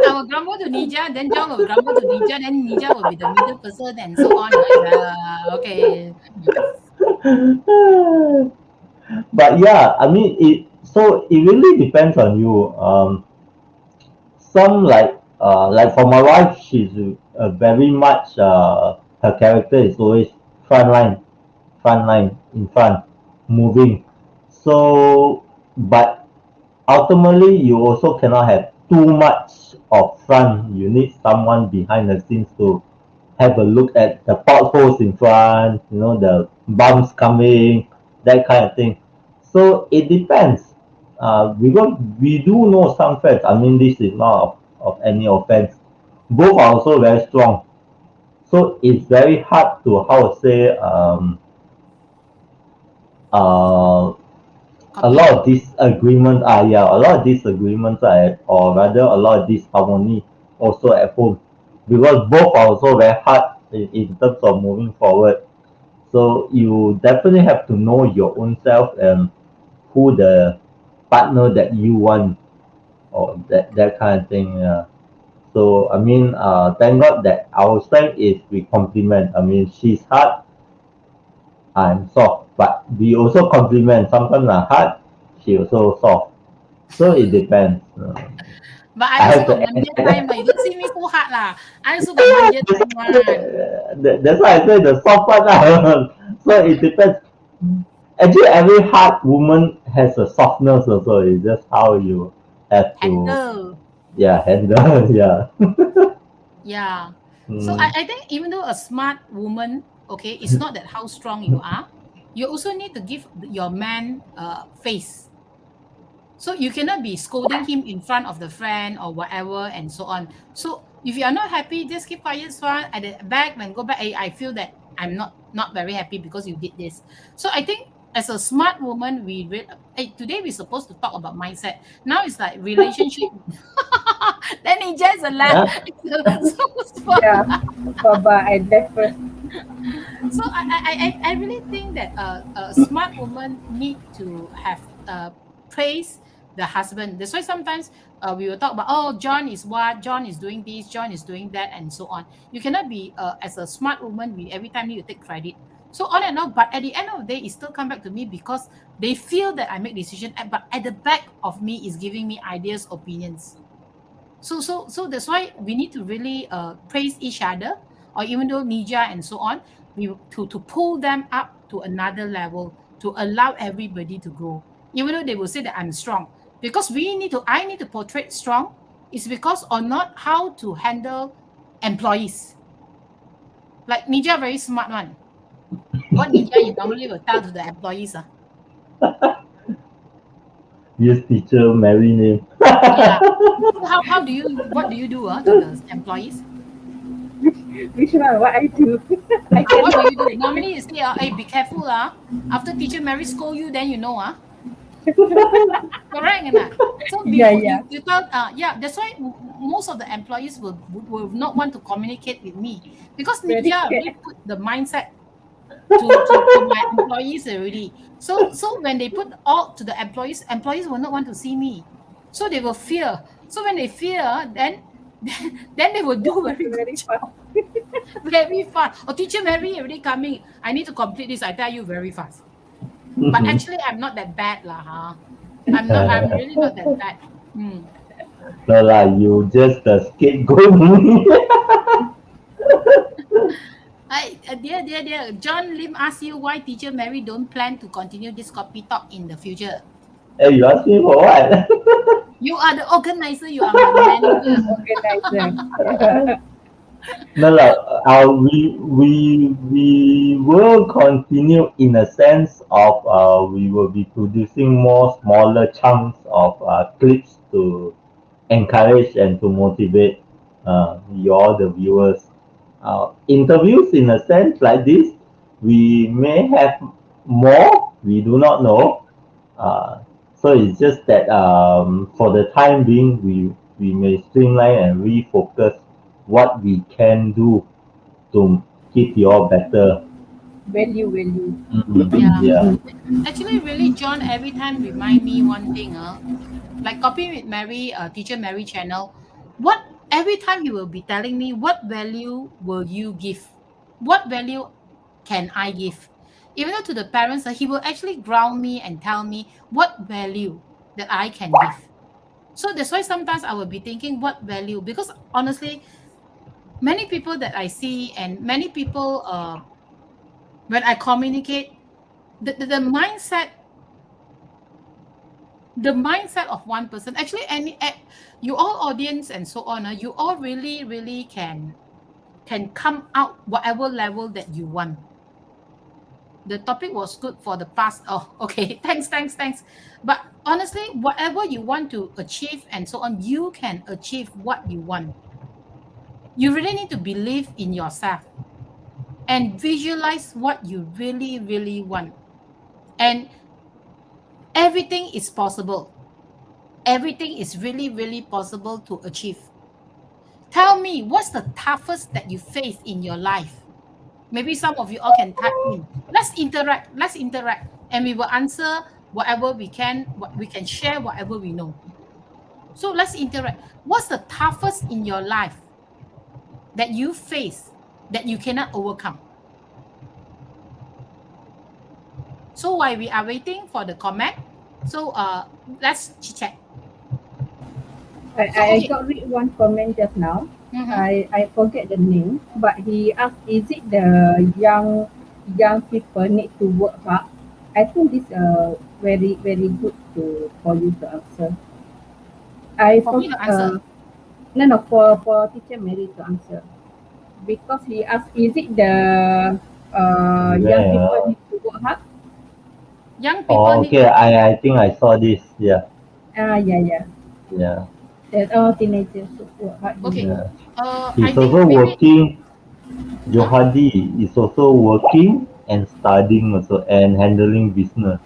I will grumble to Nija, then John will grumble to Nija, then Nija will be the middle person and so on. Right? Okay. But yeah, I mean it really depends on you. Some like for my wife, she's very much her character is always front line in front, moving. So, but ultimately, you also cannot have too much of front. You need someone behind the scenes to have a look at the potholes in front, the bumps coming, that kind of thing. So it depends. We do know some friends. I mean, this is not of any offense. Both are also very strong. So it's very hard to how to say uh a lot of disagreements a lot of disagreements or rather a lot of disharmony also at home, because both are also very hard in terms of moving forward. So you definitely have to know your own self and who the partner that you want, or that kind of thing. Yeah. So I mean, thank God that our strength is we complement. I mean, she's hard, I'm soft, but we also complement. Sometimes I'm hard, she also soft. So it depends. But I I also have got to manja time. You don't see me so hard lah. I also got manja time one. That's why I say the soft part lah. So it depends. Actually, every hard woman has a softness also. It's just how you have to, Handle. handle. Yeah. Yeah. So Mm. I think even though a smart woman, okay, it's not that how strong you are. You also need to give your man face. So you cannot be scolding him in front of the friend or whatever and so on. So if you are not happy, just keep quiet, Swan, at the back and go back. I feel that I'm not very happy because you did this. So I think as a smart woman, today we're supposed to talk about mindset. Now it's like relationship. Then he just a laugh. Yeah. So fun. Yeah, Baba, I left first. So I really think that a smart woman need to have praise the husband. That's why sometimes we will talk about, oh, John is what, John is doing this, John is doing that, and so on. You cannot be as a smart woman, we every time need to take credit. So on and on, but at the end of the day, it still come back to me because they feel that I make decision, but at the back of me is giving me ideas, opinions. So that's why we need to really praise each other, or even though Nija and so on, we to pull them up to another level to allow everybody to grow. Even though they will say that I'm strong, because I need to portray strong, is because or not how to handle employees. Like Nija, very smart one. What Nija you normally will tell to the employees? Use teacher Mary name. Yeah. So how do you what do you do to the employees? Which one? What I do? I What do cannot. you do? Normally you say, hey, be careful, after teacher Mary scold you, then you know, correct or not? So Yeah, before yeah. you thought, yeah, that's why most of the employees will not want to communicate with me because Very Nidja scared. already put the mindset to my employees already. So when they put all to the employees will not want to see me. So they will fear. So when they fear, then then they will do very good Very fast. job. Very fast. Oh, teacher Mary already coming. I need to complete this. I tell you very fast. But actually, I'm not that bad, lah, huh? I'm really not that bad. Hmm. No lah, you just the scapegoat. Dear. John Lim asked you why teacher Mary don't plan to continue this copy talk in the future. Hey, you ask me for what? You are the organizer. You are my manager. Organizer. No lah, we will continue in a sense of we will be producing more smaller chunks of clips to encourage and to motivate you all the viewers. Interviews in a sense like this, we may have more. We do not know. So it's just that for the time being, we may streamline and refocus what we can do to keep you all better. Value. Yeah. Yeah. Actually, really, John every time remind me one thing. Like Copy with Mary, teacher Mary channel. What every time he will be telling me, what value will you give? What value can I give? Even though to the parents, he will actually ground me and tell me what value that I can give. So that's why sometimes I will be thinking what value, because honestly, many people that I see and many people when I communicate, the mindset of one person, actually you all audience and so on, you all really can come out whatever level that you want. The topic was good for the past. Oh, okay. Thanks. But honestly, whatever you want to achieve and so on, you can achieve what you want. You really need to believe in yourself and visualize what you really want. And everything is possible. Everything is really possible to achieve. Tell me, what's the toughest that you face in your life? Maybe some of you all can type in. Let's interact. And we will answer whatever we can, we can share whatever we know. So let's interact. What's the toughest in your life that you face that you cannot overcome? So while we are waiting for the comment, so let's chit-chat. I got read one comment just now. Mhm. I forget the name, but he asked, is it the young people need to work hard? I think this very good for you to answer. For me to answer. No, for teacher Mary to answer, because he asked, is it the young people need to work hard? Young people Oh, need. okay. I think I saw this. Yeah. Yeah. That teenagers should work hard. Okay. Yeah. I He's think also maybe. working. Johadi is also working and studying also and handling business.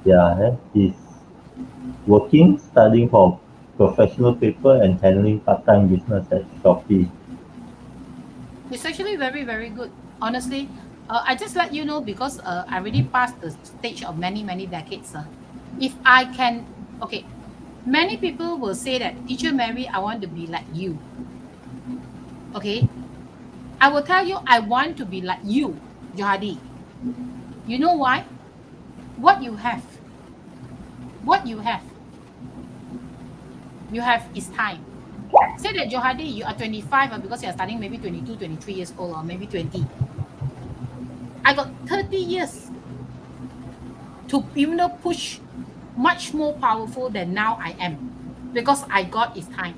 Yeah, he's working, studying for professional paper and handling part-time business at Shopee. It's actually very, very good. Honestly, I just let you know because I already passed the stage of many, many decades. If I can, okay, many people will say that, Teacher Mary, I want to be like you. Okay, I will tell you, I want to be like you, Johadi. You know why? What you have, what you have is time. Say that Johadi, you are 25 because you are starting maybe 22, 23 years old, or maybe 20. I got 30 years to even though push much more powerful than now I am, because I got is time.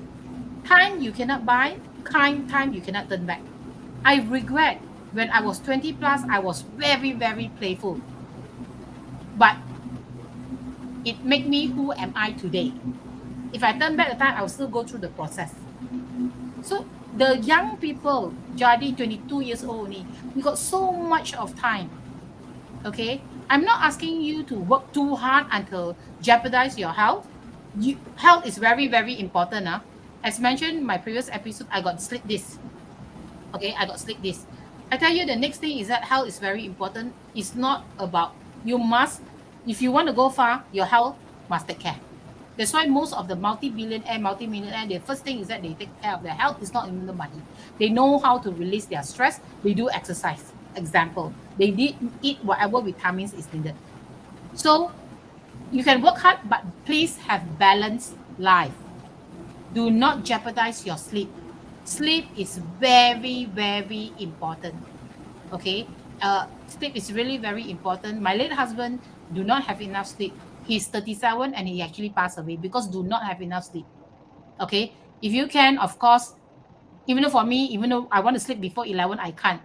Time you cannot buy, time you cannot turn back. I regret when I was 20 plus, I was very, very playful. But it made me who am I today. If I turn back the time, I will still go through the process. So the young people, Jadi 22 years old only, we got so much of time. Okay, I'm not asking you to work too hard until jeopardize your health. Health is very, very important. As mentioned in my previous episode, I got slipped disc. Okay, I got slipped disc. I tell you, the next thing is that health is very important. It's not about you must, if you want to go far, your health must take care. That's why most of the multi-billionaire, multi-millionaire, the first thing is that they take care of their health. It's not even the money. They know how to release their stress. They do exercise. Example, they did eat whatever vitamins is needed. So you can work hard, but please have balanced life. Do not jeopardize your sleep. Sleep is very, very important. Okay, sleep is really very important. My late husband do not have enough sleep. He's 37 and he actually passed away because do not have enough sleep. Okay, if you can, of course, even though for me, even though I want to sleep before 11, I can't.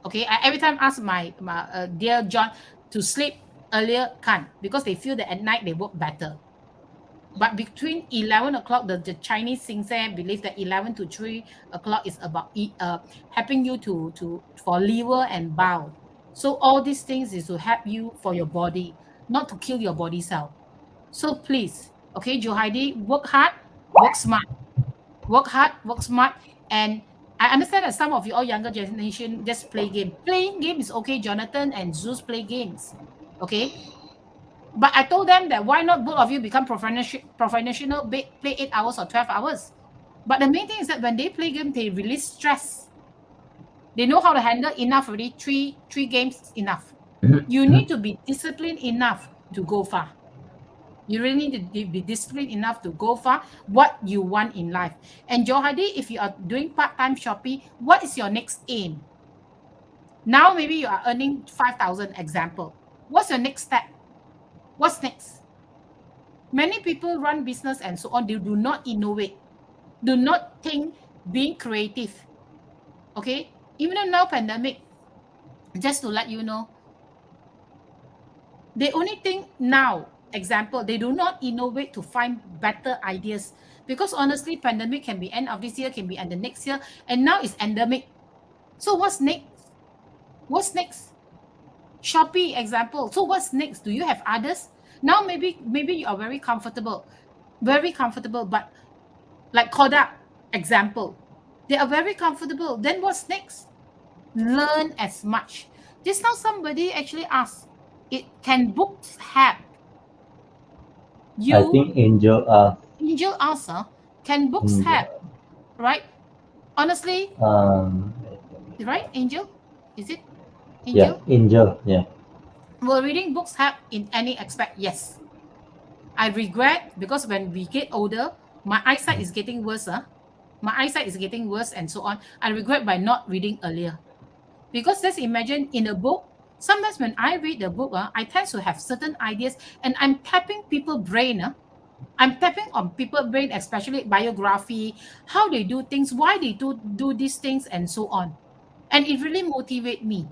Okay, I every time ask my dear John to sleep earlier, can't, because they feel that at night they work better. But between 11 o'clock, the Chinese Singsay believe that 11 to 3 o'clock is about helping you to for liver and bowel. So all these things is to help you for your body, not to kill your body cell. So please, okay, Johidi, work hard, work smart. Work hard, work smart. And I understand that some of you all younger generation just play game. Playing game is okay. Jonathan and Zeus play games. Okay. But I told them that why not both of you become professional, play 8 hours or 12 hours. But the main thing is that when they play game, they release stress. They know how to handle enough already. Three games enough. You need to be disciplined enough to go far. You really need to be disciplined enough to go far what you want in life. And Johadi, if you are doing part-time Shopee, what is your next aim? Now maybe you are earning 5,000 example. What's your next step? What's next? Many people run business and so on. They do not innovate. Do not think being creative. Okay? Even though now pandemic, just to let you know, they only think now, example, they do not innovate to find better ideas. Because honestly, pandemic can be end of this year, can be end the next year, and now it's endemic. So what's next? What's next? Shopee example. So what's next? Do you have others? Now maybe you are very comfortable, but like Kodak example, they are very comfortable. Then what's next? Learn as much. Just now somebody actually asked, can books help? I think Angel asked. Angel asked, can books help? Right? Honestly, right, Angel? Is it Angel? Yeah, Angel, yeah. Will reading books help in any aspect? Yes. I regret because when we get older, my eyesight is getting worse. My eyesight is getting worse and so on. I regret by not reading earlier. Because let's imagine in a book, sometimes when I read the book, I tend to have certain ideas and I'm tapping people's brain. I'm tapping on people's brain, especially biography, how they do things, why they do these things and so on. And it really motivates me.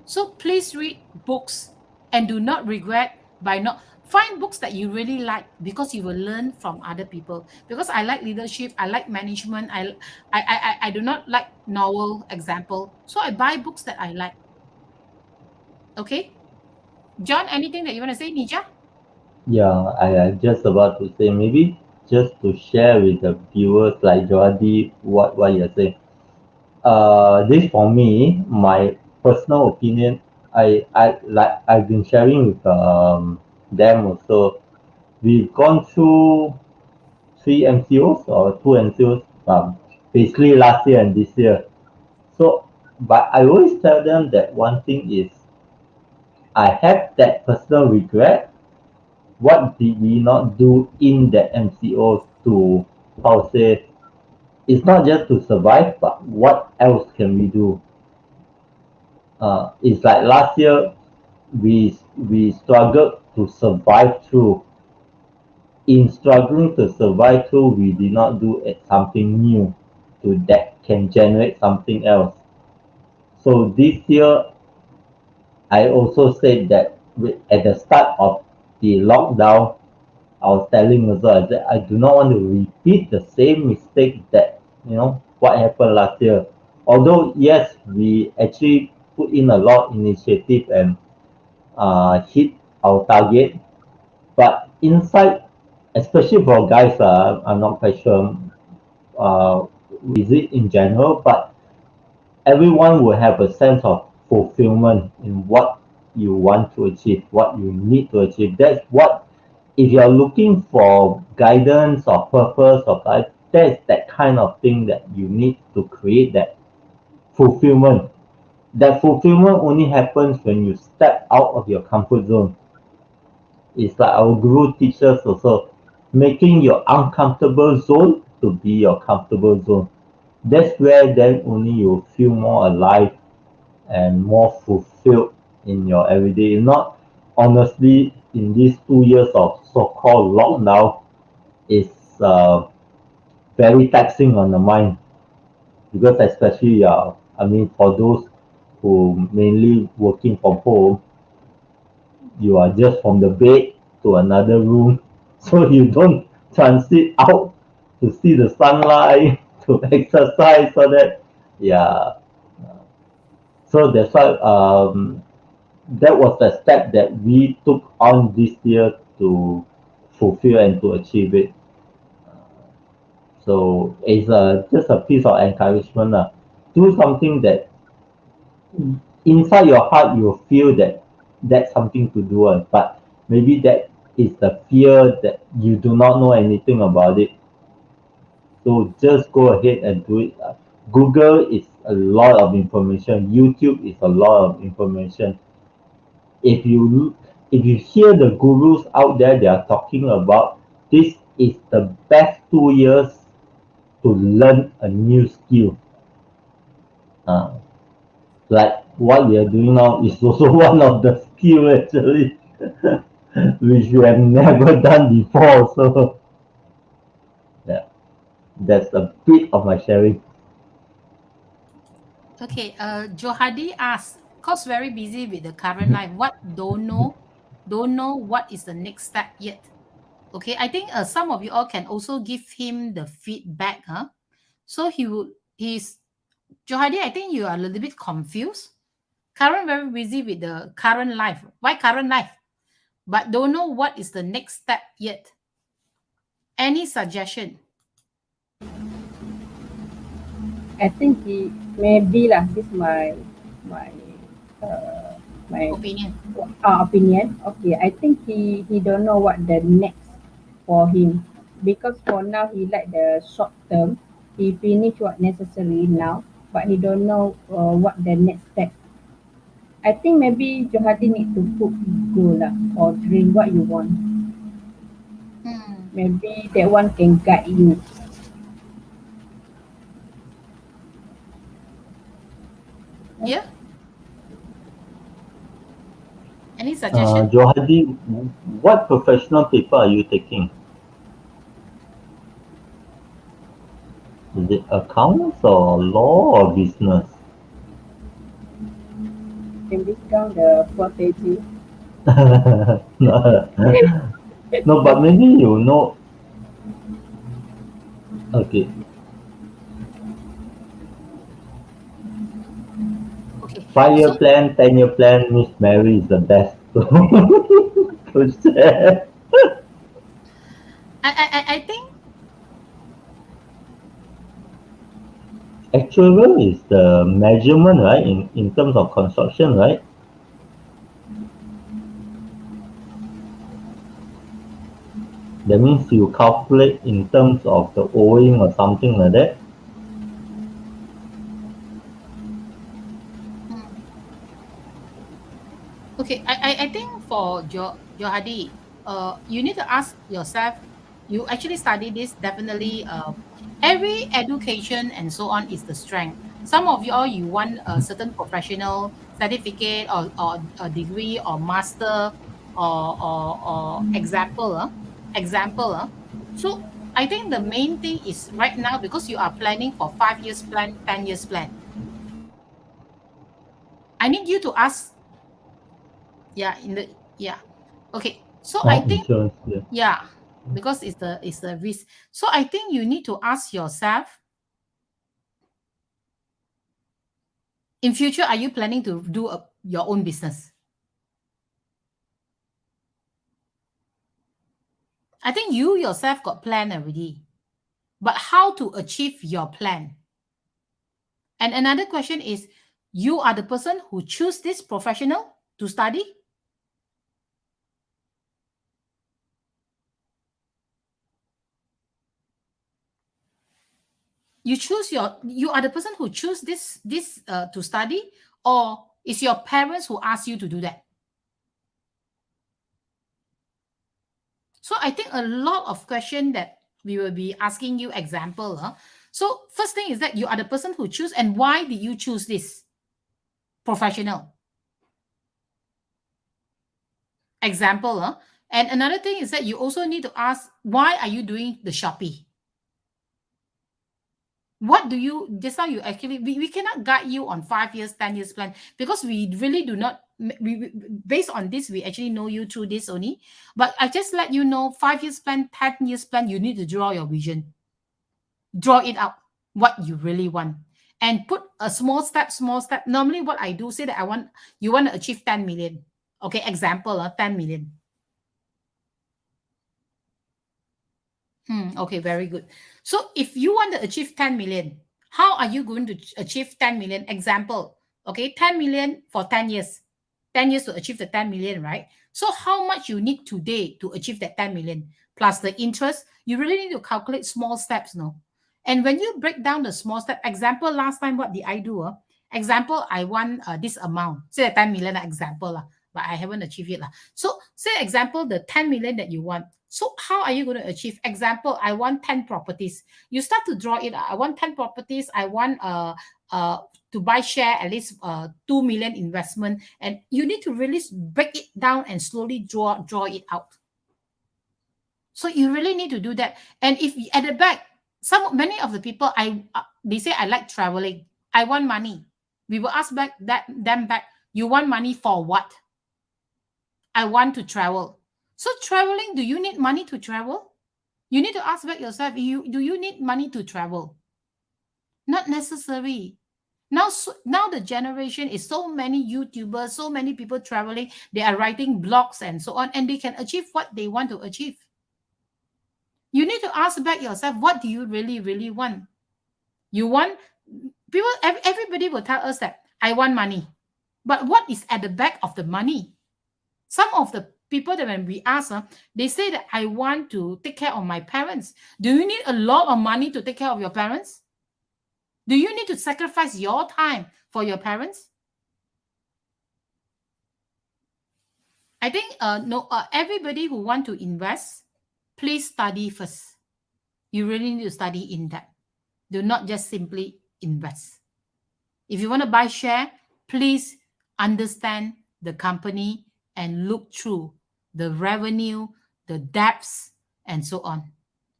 So please read books and do not regret by not find books that you really like, because you will learn from other people. Because I like leadership, I like management, I do not like novel example. So I buy books that I like. Okay, John, anything that you want to say, Nija? Yeah, I just about to say, maybe just to share with the viewers like Jordi what you're saying. this for me, my personal opinion. I like I've been sharing with them also. We've gone through three MCOs or two MCOs, basically last year and this year. So, but I always tell them that one thing is I have that personal regret. What did we not do in that MCO to, how to say, it's not just to survive, but what else can we do? It's like last year we struggled to survive through. In struggling to survive through, we did not do something new to that can generate something else. So this year, I also said that at the start of the lockdown, I was telling also that I do not want to repeat the same mistake that what happened last year. Although yes, we actually put in a lot of initiative and hit our target, but inside, especially for guys, I'm not quite sure uh, is it in general, but everyone will have a sense of fulfillment in what you want to achieve, what you need to achieve. That's what, if you're looking for guidance or purpose of life, that's that kind of thing that you need to create that fulfillment. That fulfillment only happens when you step out of your comfort zone. It's like our guru teaches also, making your uncomfortable zone to be your comfortable zone. That's where then only you feel more alive and more fulfilled in your everyday. Not honestly in these 2 years of so-called lockdown is very taxing on the mind because especially I mean for those who mainly working from home, you are just from the bed to another room, so you don't transit out to see the sunlight, to exercise, so that yeah. So that's why that was the step that we took on this year to fulfill and to achieve it. So it's just a piece of encouragement. Do something that inside your heart you feel that that's something to do, but maybe that is the fear that you do not know anything about it. So just go ahead and do it. Google is a lot of information. YouTube is a lot of information. If you hear the gurus out there, they are talking about this is the best 2 years to learn a new skill. Uh, like what we are doing now is also one of the skill actually, which we have never done before. So yeah, that's a bit of my sharing. Okay, Johadi asks, cause very busy with the current life. What don't know what is the next step yet. Okay, I think some of you all can also give him the feedback, huh? So he's Johadi, I think you are a little bit confused. Current very busy with the current life. Why current life? But don't know what is the next step yet. Any suggestion? I think he maybe lah. This my uh, my Opinion. opinion. Okay, I think he don't know what the next for him because for now he like the short term. He finish what necessary now, but he don't know what the next step. I think maybe Johati need to put goal lah or dream what you want. Hmm. Maybe that one can guide you. Yeah. Any suggestion? Johadi, what professional paper are you taking? Is it accounts or law or business? Can discount the 4 kg. No, no, but maybe you know. Okay, Okay. 5 year So plan, 10 year plan. Miss Mary is the best to share. I think architectural is the measurement, right? In terms of construction, right? That means you calculate in terms of the owing or something like that. Okay, I think for Johadi, you need to ask yourself. You actually study this definitely. Every education and so on is the strength. Some of you all you want a certain professional certificate or a degree or master or example. Example. So I think the main thing is right now because you are planning for 5 years plan, 10 years plan. I need you to ask. Yeah, okay. So I Oh, think insurance, yeah. yeah, because it's the risk. So I think you need to ask yourself, in future, are you planning to do your own business? I think you yourself got plan already, but how to achieve your plan? And another question is, you are the person who choose this professional to study? You are the person who choose this to study, or is your parents who ask you to do that? So I think a lot of question that we will be asking you example. So first thing is that you are the person who choose, and why did you choose this professional? Example. And another thing is that you also need to ask, why are you doing the Shopee? What do you, just now you actually, we cannot guide you on 5 years, 10 years plan, because we really do not, based on this, we actually know you through this only. But I just let you know, 5 years plan, 10 years plan, you need to draw your vision. Draw it out, what you really want. And put a small step. Normally what I do, say that you want to achieve 10 million. Okay, example, 10 million. Okay, very good. So if you want to achieve 10 million, how are you going to achieve 10 million? Example, okay, 10 million for 10 years. 10 years to achieve the 10 million, right? So how much you need today to achieve that 10 million plus the interest? You really need to calculate small steps, no? And when you break down the small step, example, last time, what did I do? Example, I want this amount, say a 10 million example, but I haven't achieved it. So say example, the 10 million that you want. So how are you going to achieve? Example, I want 10 properties. You start to draw it. I want 10 properties. I want to buy share at least 2 million investment. And you need to really break it down and slowly draw it out. So you really need to do that. And if at the back, many of the people, they say, I like traveling. I want money. We will ask them back, you want money for what? I want to travel. So traveling, do you need money to travel? You need to ask back yourself, do you need money to travel? Not necessary. Now the generation is so many YouTubers, so many people traveling. They are writing blogs and so on, and they can achieve what they want to achieve. You need to ask back yourself, what do you really, really want? You want people, everybody will tell us that I want money. But what is at the back of the money? Some of the people that when we ask, they say that I want to take care of my parents. Do you need a lot of money to take care of your parents? Do you need to sacrifice your time for your parents? I think everybody who want to invest, please study first. You really need to study in depth. Do not just simply invest. If you want to buy share, please understand the company and look through the revenue, the debts, and so on.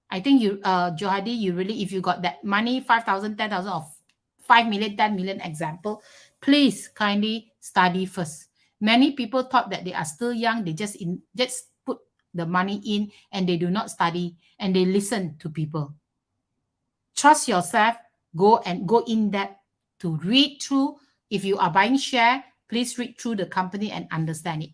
I think you, Johadi, you really, if you got that money, 5,000, 10,000, or 5 million, 10 million example, please kindly study first. Many people thought that they are still young. They just put the money in and they do not study and they listen to people. Trust yourself. Go in depth to read through. If you are buying share, please read through the company and understand it.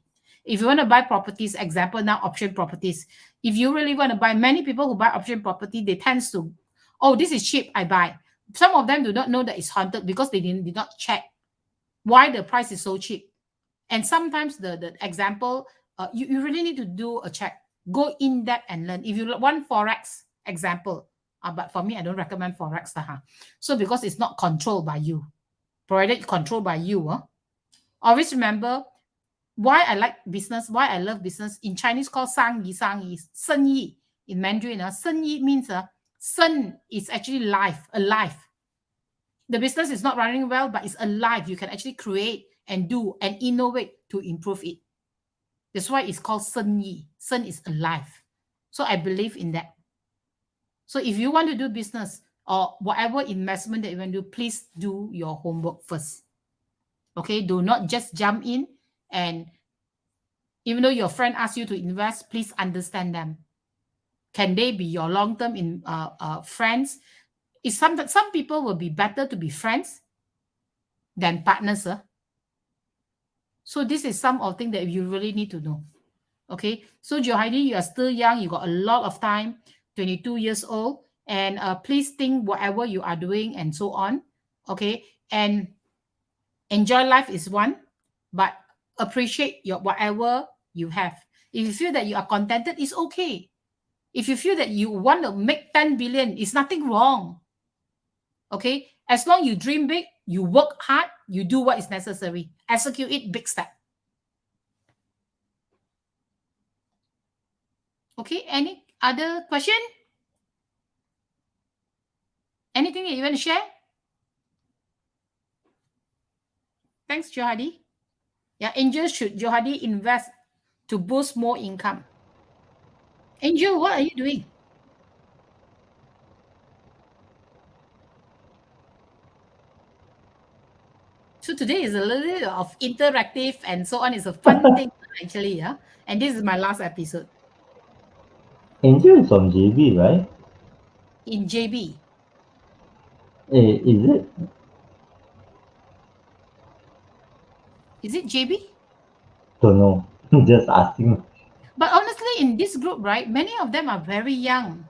If you want to buy properties, example now, option properties. If you really want to buy, many people who buy option property, they tend to, oh, this is cheap, I buy. Some of them do not know that it's haunted because they did not check why the price is so cheap. And sometimes the example, you really need to do a check. Go in depth and learn. If you want Forex example, but for me, I don't recommend Forex. So because it's not controlled by you, provided controlled by you. Always remember why I like business, why I love business. In Chinese called 生意, 生意. In Mandarin, 生意 means 生 is actually life, alive. The business is not running well, but it's alive. You can actually create and do and innovate to improve it. That's why it's called 生意. 生 is alive. So I believe in that. So if you want to do business or whatever investment that you want to do, please do your homework first. Okay, do not just jump in, and even though your friend asks you to invest, please understand them. Can they be your long-term friends? Some people will be better to be friends than partners. So this is some of things that you really need to know. Okay, so Johadi, you are still young. You got a lot of time, 22 years old. And please think whatever you are doing and so on. Okay, and enjoy life is one, but appreciate your whatever you have. If you feel that you are contented, it's okay. If you feel that you want to make 10 billion, it's nothing wrong. Okay, as long you dream big, you work hard, you do what is necessary, execute it, big step. Okay, any other question? Anything that you want to share? Thanks, Johadi. Yeah, Angel, should Johadi invest to boost more income? Angel, what are you doing? So today is a little bit of interactive and so on. It's a fun thing actually, yeah. And this is my last episode. Angel is from JB, right? In JB. Is it? Is it JB? Don't know. Just asking. But honestly, in this group, right, many of them are very young.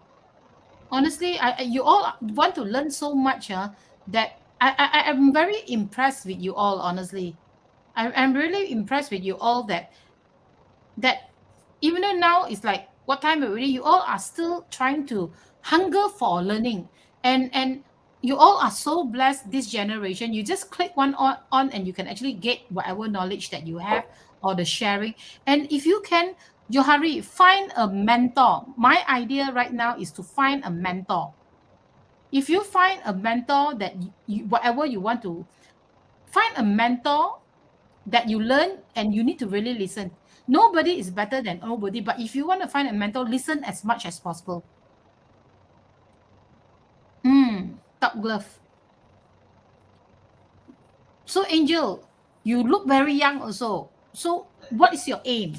Honestly, you all want to learn so much, that I am very impressed with you all, honestly. I'm really impressed with you all that even though now it's like what time already, you all are still trying to hunger for learning. And you all are so blessed, this generation. You just click one on and you can actually get whatever knowledge that you have or the sharing. And if you can, Johari, find a mentor. My idea right now is to find a mentor. If you find a mentor that whatever you want to, find a mentor that you learn and you need to really listen. Nobody is better than nobody, but if you want to find a mentor, listen as much as possible. Top glove. So Angel, you look very young also. So what is your aim?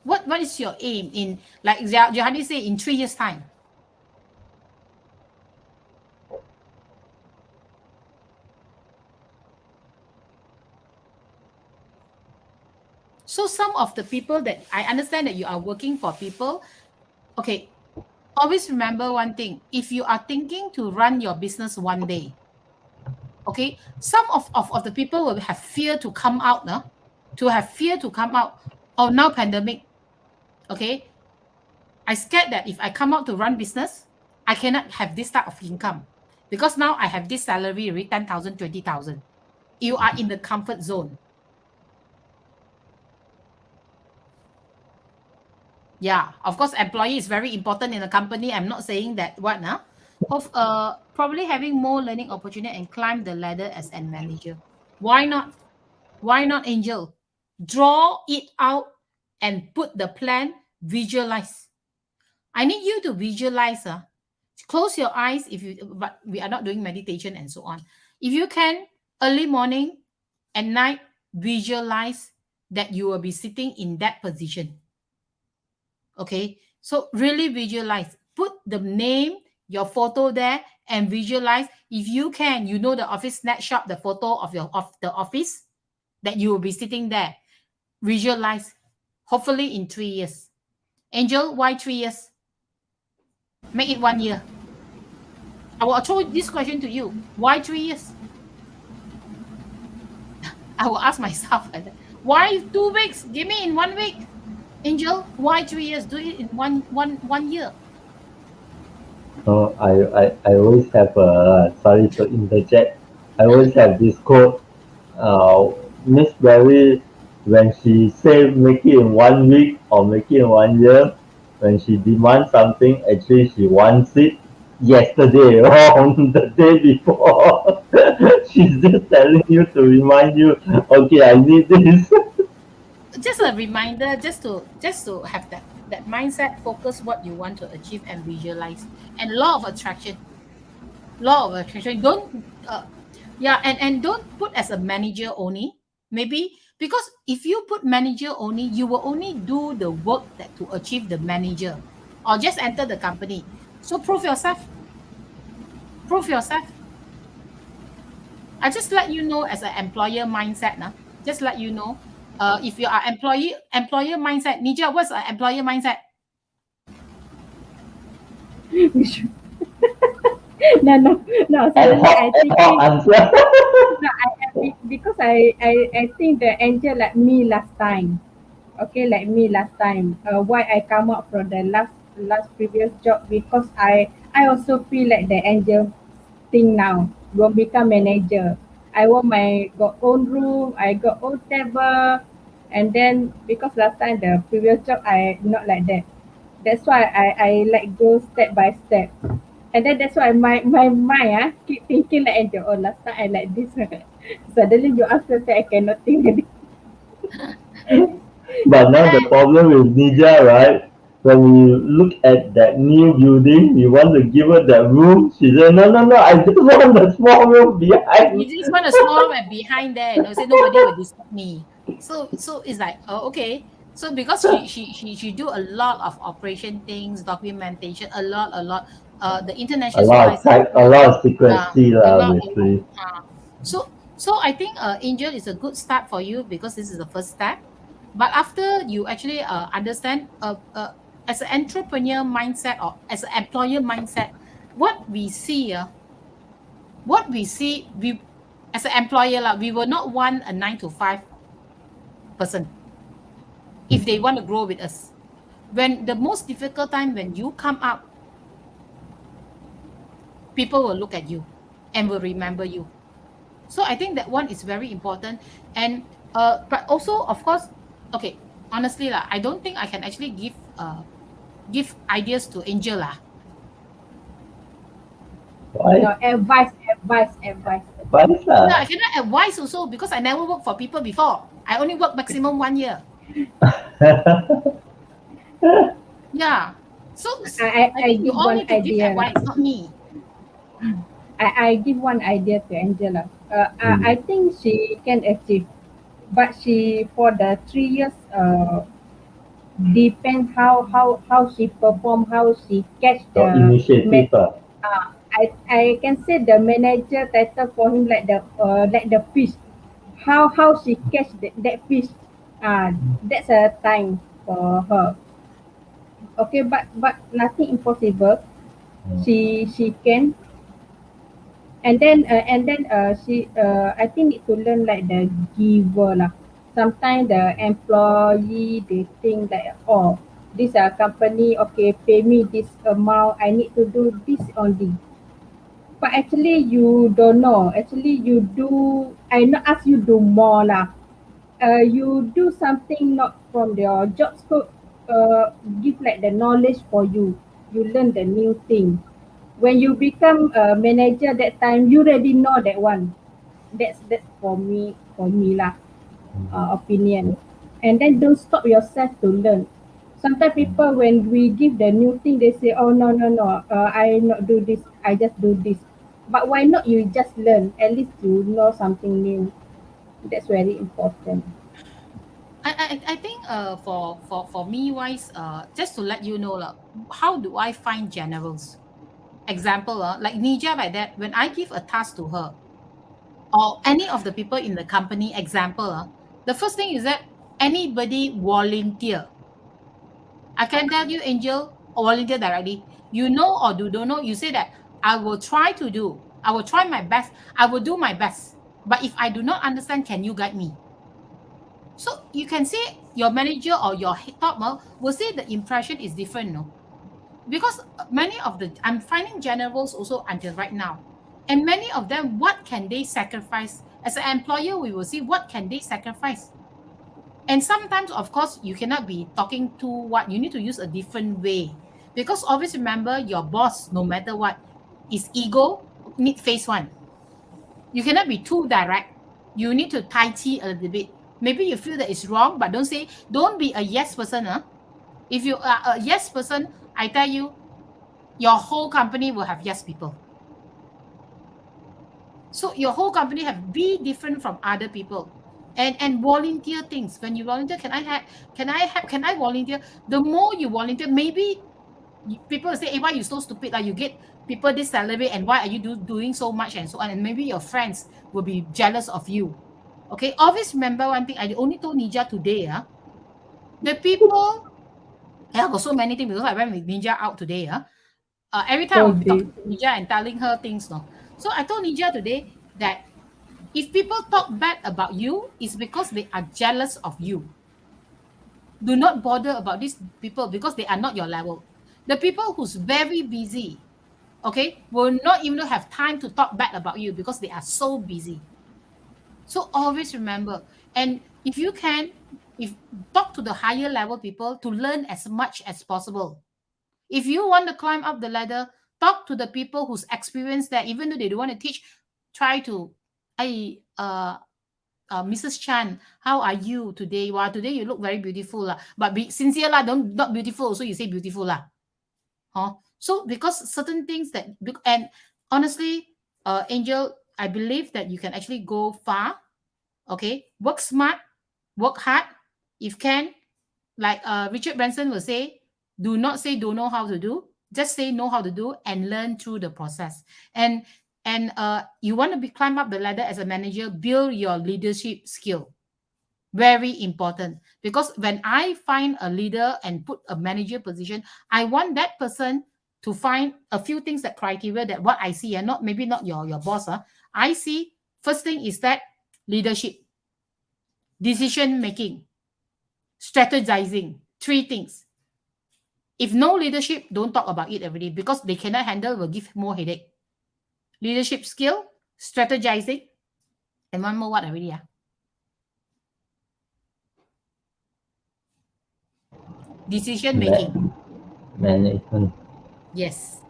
What is your aim in, like Johadi say, in 3 years time? So some of the people that I understand that you are working for people, okay, always remember one thing. If you are thinking to run your business one day, okay, some of the people will have fear to come out, no? To have fear to come out. Oh, now pandemic, okay? I scared that if I come out to run business, I cannot have this type of income. Because now I have this salary, 10,000, 20,000. You are in the comfort zone. Yeah, of course, employee is very important in a company. I'm not saying that what now. Probably having more learning opportunity and climb the ladder as a manager. Why not? Why not, Angel? Draw it out and put the plan, visualize. I need you to visualize. Close your eyes but we are not doing meditation and so on. If you can, early morning and night, visualize that you will be sitting in that position. Okay, so really visualize. Put the name, your photo there, and visualize. If you can, you know the office snapshot, the photo of the office that you will be sitting there. Visualize. Hopefully in 3 years. Angel, why 3 years? Make it 1 year. I will throw this question to you. Why 3 years? I will ask myself like that. Why 2 weeks? Give me in 1 week. Angel, why 3 years? Do it in one year. I always have sorry to interject. I always have this quote. Miss Berry, when she say make it in 1 week or make it in 1 year, when she demands something, actually she wants it yesterday or on the day before. She's just telling you to remind you, okay, I need this. Just a reminder, just to have that mindset, focus what you want to achieve and visualize. And law of attraction, don't yeah, and don't put as a manager only. Maybe because if you put manager only, you will only do the work that to achieve the manager, or just enter the company. So prove yourself. I just let you know as an employer mindset now. Just let you know, if you are employer mindset, Nija, what's an employer mindset? No, no, no. Ad Suddenly hoc, I ad hoc thinking, answer. no, because I think the angel like me last time. Okay, like me last time. Why I come out from the last previous job, because I also feel like the angel thing now. Will become manager. I want my got own room. I got own table, and then because last time the previous job I not like that. That's why I like go step by step. And then that's why my mind keep thinking like angel. Oh, last time I like this. Suddenly you ask me, I cannot think of it. But now the problem with Nija, right? When we look at that new building, we want to give her that room. She said, no, no, no, I just want the small room You behind. just want a small room and behind there, say nobody will disturb me. So it's like, oh, okay. So because she do a lot of operation things, documentation, a lot. The international supervisor, A lot of uh, secrecy, a lah, lot, a lot. basically. So I think Angel is a good start for you because this is the first step. But after you actually understand, as an entrepreneur mindset or as an employer mindset, what we see, we as an employer, we will not want a 9 to 5 person if they want to grow with us. When the most difficult time when you come up, people will look at you and will remember you. So I think that one is very important. And but also of course, okay, honestly I don't think I can actually give ideas to Angel No, Why? advice. Advice, Yeah, I lah. cannot advise also because I never worked for people before. I only work maximum 1 year. Yeah. So I I think you give all one need to give idea lah. advice, not me. I give one idea to Angela. I Mm. think she can achieve, but she for the 3 years depends how she perform, how she catch Your the initiative, I can say the manager title for him like the fish. How she catch that fish. That's a time for her. Okay, but nothing impossible. Mm. She can, and then she I think need to learn like the giver lah. Sometimes the employee they think that, oh, this company okay pay me this amount, I need to do this only. But actually you don't know. Actually you do. I not ask you do more lah. You do something not from your job scope. Give like the knowledge for you. You learn the new thing. When you become a manager, that time you already know that one. That's for me lah. Opinion. And then don't stop yourself to learn. Sometimes people when we give the new thing, they say, oh no no no, I not do this, I just do this. But why not you just learn? At least you know something new. That's very important. I think for me wise, just to let you know how do I find generals? Example, like Nija like that, when I give a task to her or any of the people in the company, example, the first thing is that anybody volunteer. I can tell you, Angel, or volunteer directly. You know or don't know, you say that, I will try to do. I will try my best. I will do my best. But if I do not understand, can you guide me? So you can say your manager or your top will say the impression is different, no? Because many of the I'm finding generals also until right now, and many of them, what can they sacrifice? As an employer, we will see what can they sacrifice. And sometimes, of course, you cannot be talking to what you need to use a different way, because always remember your boss, no matter what, is ego need face one. You cannot be too direct. You need to tai chi a little bit. Maybe you feel that it's wrong, but don't be a yes person. If you are a yes person, I tell you, your whole company will have yes people. So your whole company be different from other people. And volunteer things. When you volunteer, can I volunteer? The more you volunteer, maybe people will say, hey, why you so stupid? Like you get people this salary, and why are you doing so much, and so on. And maybe your friends will be jealous of you. Okay, always remember one thing. I only told Nija today. The people, I got so many things because I went with Ninja out today. Every time I'll be talking to Nija and telling her things. No, so I told Nija today that if people talk bad about you, it's because they are jealous of you. Do not bother about these people because they are not your level. The people who's very busy, okay, will not even have time to talk bad about you because they are so busy. So always remember, and if you can, if talk to the higher level people to learn as much as possible. If you want to climb up the ladder, talk to the people who's experienced that, even though they don't want to teach, try to, Mrs. Chan, how are you today? Wow, today you look very beautiful. But be sincere lah, don't not beautiful, so you say beautiful lah. So because certain things that, and honestly, Angel, I believe that you can actually go far. Okay, work smart, work hard. If can, like Richard Branson will say, do not say don't know how to do. Just say know how to do and learn through the process. And you want to climb up the ladder as a manager, build your leadership skill. Very important, because when I find a leader and put a manager position, I want that person to find a few things, that criteria, that what I see, and not maybe not your boss. I see first thing is that leadership, decision making, strategizing, 3 things. If no leadership, don't talk about it every day, because they cannot handle, will give more headache. Leadership skill, strategizing, and one more what already? Decision making. Management. Yes.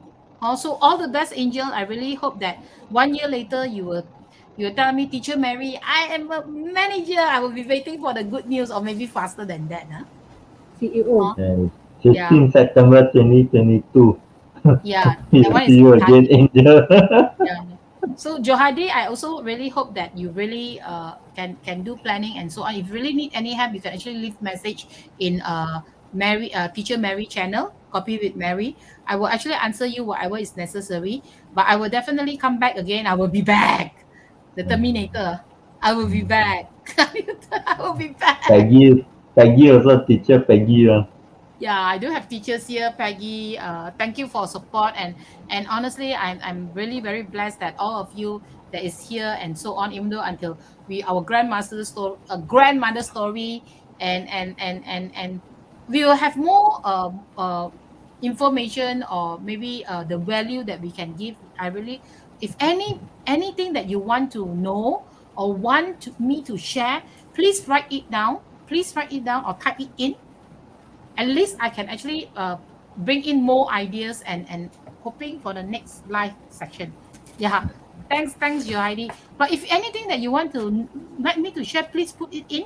Also, all the best, Angel. I really hope that 1 year later you will tell me, Teacher Mary, I am a manager. I will be waiting for the good news, or maybe faster than that. CEO. 15 September 2022. Yeah. See you again, Angel. Yeah. So Johadi, I also really hope that you really can do planning and so on. If you really need any help, you can actually leave message in Teacher Mary channel, Copy with Mary. I will actually answer you whatever is necessary, but I will definitely come back again. I will be back. The Terminator. I will be back. I will be back. Peggy also, Teacher Peggy. Yeah, I do have teachers here, Peggy. Thank you for support, and honestly, I'm really very blessed that all of you that is here and so on. Even though until our grandmother story, and we will have more information, or maybe the value that we can give. I really, if anything that you want to know or want me to share, please write it down. Please write it down or type it in. At least I can actually bring in more ideas and hoping for the next live section. Yeah. Thanks, Johidi. But if anything that you want to like me to share, please put it in.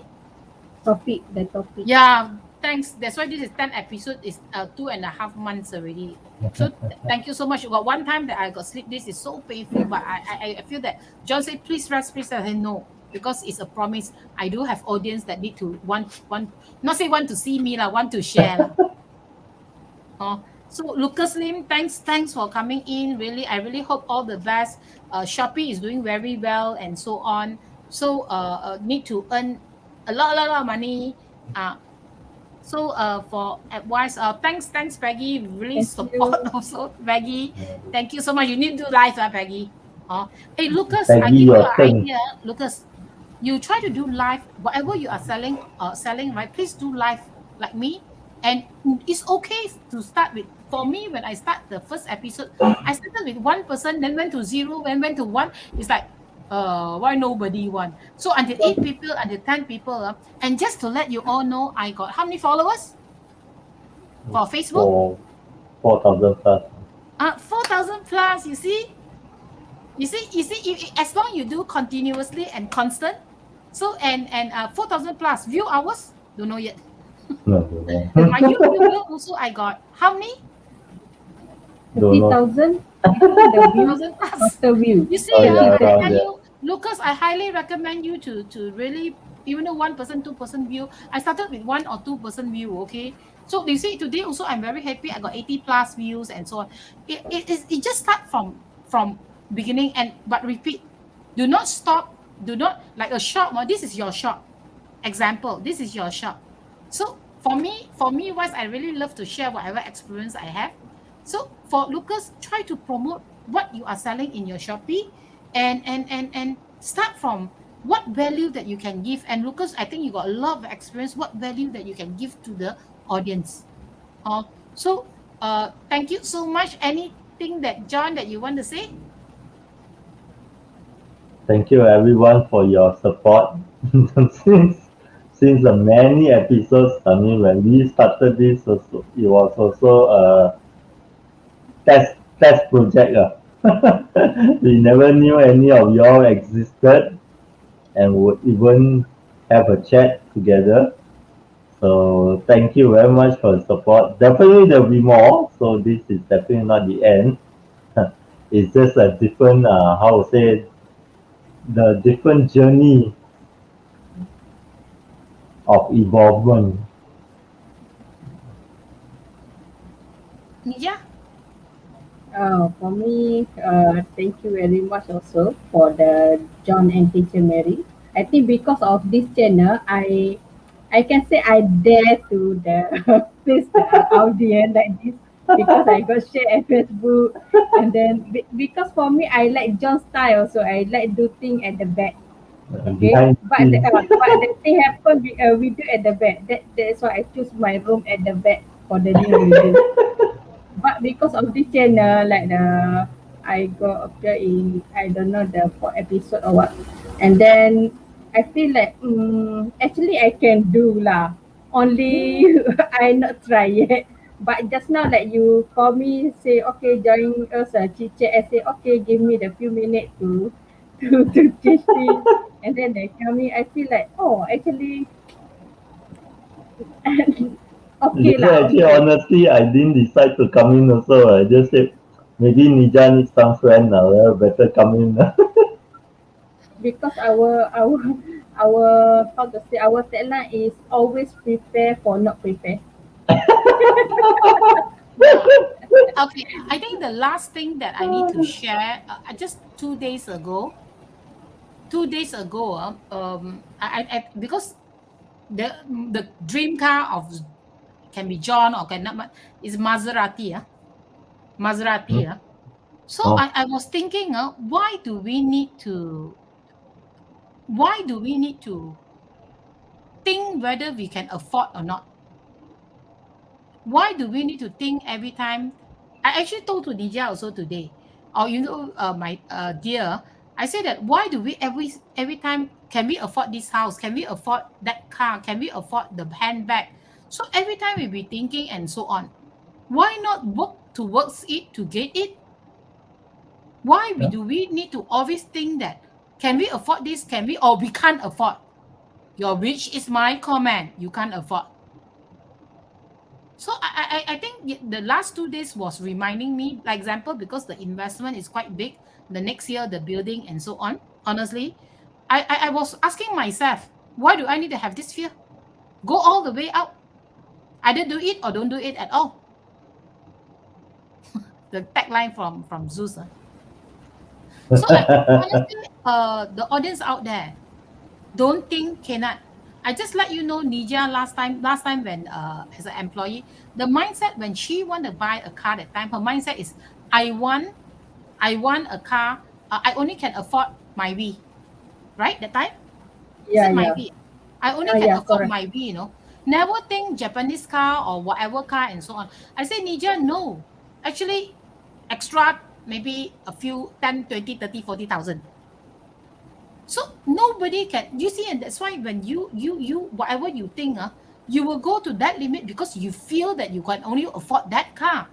The topic. Yeah, thanks. That's why this is 10 episode, is 2.5 months already. So thank you so much. But one time that I got sleep, this is so painful, but I feel that John said, please rest, please rest. I said, no, because it's a promise. I do have audience that need to want not say want to see me, want to share. So Lucas Lim, thanks for coming in. Really, I really hope all the best. Shopee is doing very well and so on. So need to earn a lot of money. So for advice, thanks Peggy, really Thank support you. also Peggy. Thank you so much. You need to do live, Peggy. Hey Lucas, I Peggy, give you your an turn. idea. Lucas, you try to do live, whatever you are selling, right? Please do live like me. And it's okay to start with. For me, when I start the first episode, I started with 1%, then went to zero, then went to one. It's like, why nobody won? So until 8 people, until 10 people, and just to let you all know, I got how many followers for Facebook? For 4,000 plus. 4,000 plus. As long you do continuously and constant, so and 4,000 plus view hours. Don't know yet. No, don't know. My YouTuber also I got how many? Don't know. 30,000. I think the view, 1,000 plus. total view. You see, Oh, yeah, I around tell there. you, Lucas, I highly recommend you to really, even though 1%, 2% view. I started with 1 or 2% view. Okay, so you see, today also I'm very happy. I got 80 plus views and so on. It just start from beginning and but repeat. Do not stop. Do not like a shop. This is your shop. Example. This is your shop. So for me, once I really love to share whatever experience I have. So for Lucas, try to promote what you are selling in your Shopee and start from what value that you can give. And Lucas, I think you got a lot of experience, what value that you can give to the audience. So thank you so much. Anything that John that you want to say? Thank you everyone for your support. Since the many episodes, I mean, when we started this, also, it was also a test project. We never knew any of y'all existed and would even have a chat together. So thank you very much for the support. Definitely there'll be more. So this is definitely not the end. It's just a different, how to say, the different journey of evolvement. Yeah. For me, thank you very much also for the John and Teacher Mary. I think because of this channel, I can say I dare to the face the audience like this because I got share at Facebook and then because for me I like John style also. I like do thing at the back. Okay, Behind the scenes. but the thing happen we do at the back. That's why I choose my room at the back for the new video. But because of this channel, like I got appear in I don't know the 4 episode or what, and then I feel like actually I can do lah. Only I not try yet. But just now like you call me say okay join us chit chat. I say okay give me the few minutes to to teach me, and then they tell me I feel like oh actually okay Actually, lah actually, okay. honestly, I didn't decide to come in also. I just said maybe Nija needs some friend now. Well, better come in. Because our how to say our tagline is always prepare for not prepare. Yeah. Okay. I think the last thing that I need to share, just 2 days ago, 2 days ago, because the dream car of can be John or cannot is Maserati. Maserati. So Oh, I was thinking, why do we need to think whether we can afford or not? Why do we need to think every time? I actually told to Nija also today, or my dear, I said that why do we every time can we afford this house? Can we afford that car? Can we afford the handbag? So every time we be thinking and so on. Why not work towards it to get it? Why yeah. do we need to always think that can we afford this? Can we or we can't afford? Your rich is my comment. You can't afford. So I think the last 2 days was reminding me, like example, because the investment is quite big, the next year, the building and so on. Honestly, I was asking myself, why do I need to have this fear? Go all the way out. Either do it or don't do it at all. The tagline from Zeus. So honestly, the audience out there, don't think cannot. I just let you know, Nija, last time when as an employee, the mindset when she want to buy a car that time, her mindset is I want a car. I only can afford my V, right? That time, is Yeah, it my yeah. V? I only can Yeah, afford correct. my V, you know. Never think Japanese car or whatever car and so on. I say, Nija, no. Actually, extra maybe a few 10, 20, 30, 40,000. So nobody can, you see, and that's why when you whatever you think, you will go to that limit because you feel that you can only afford that car.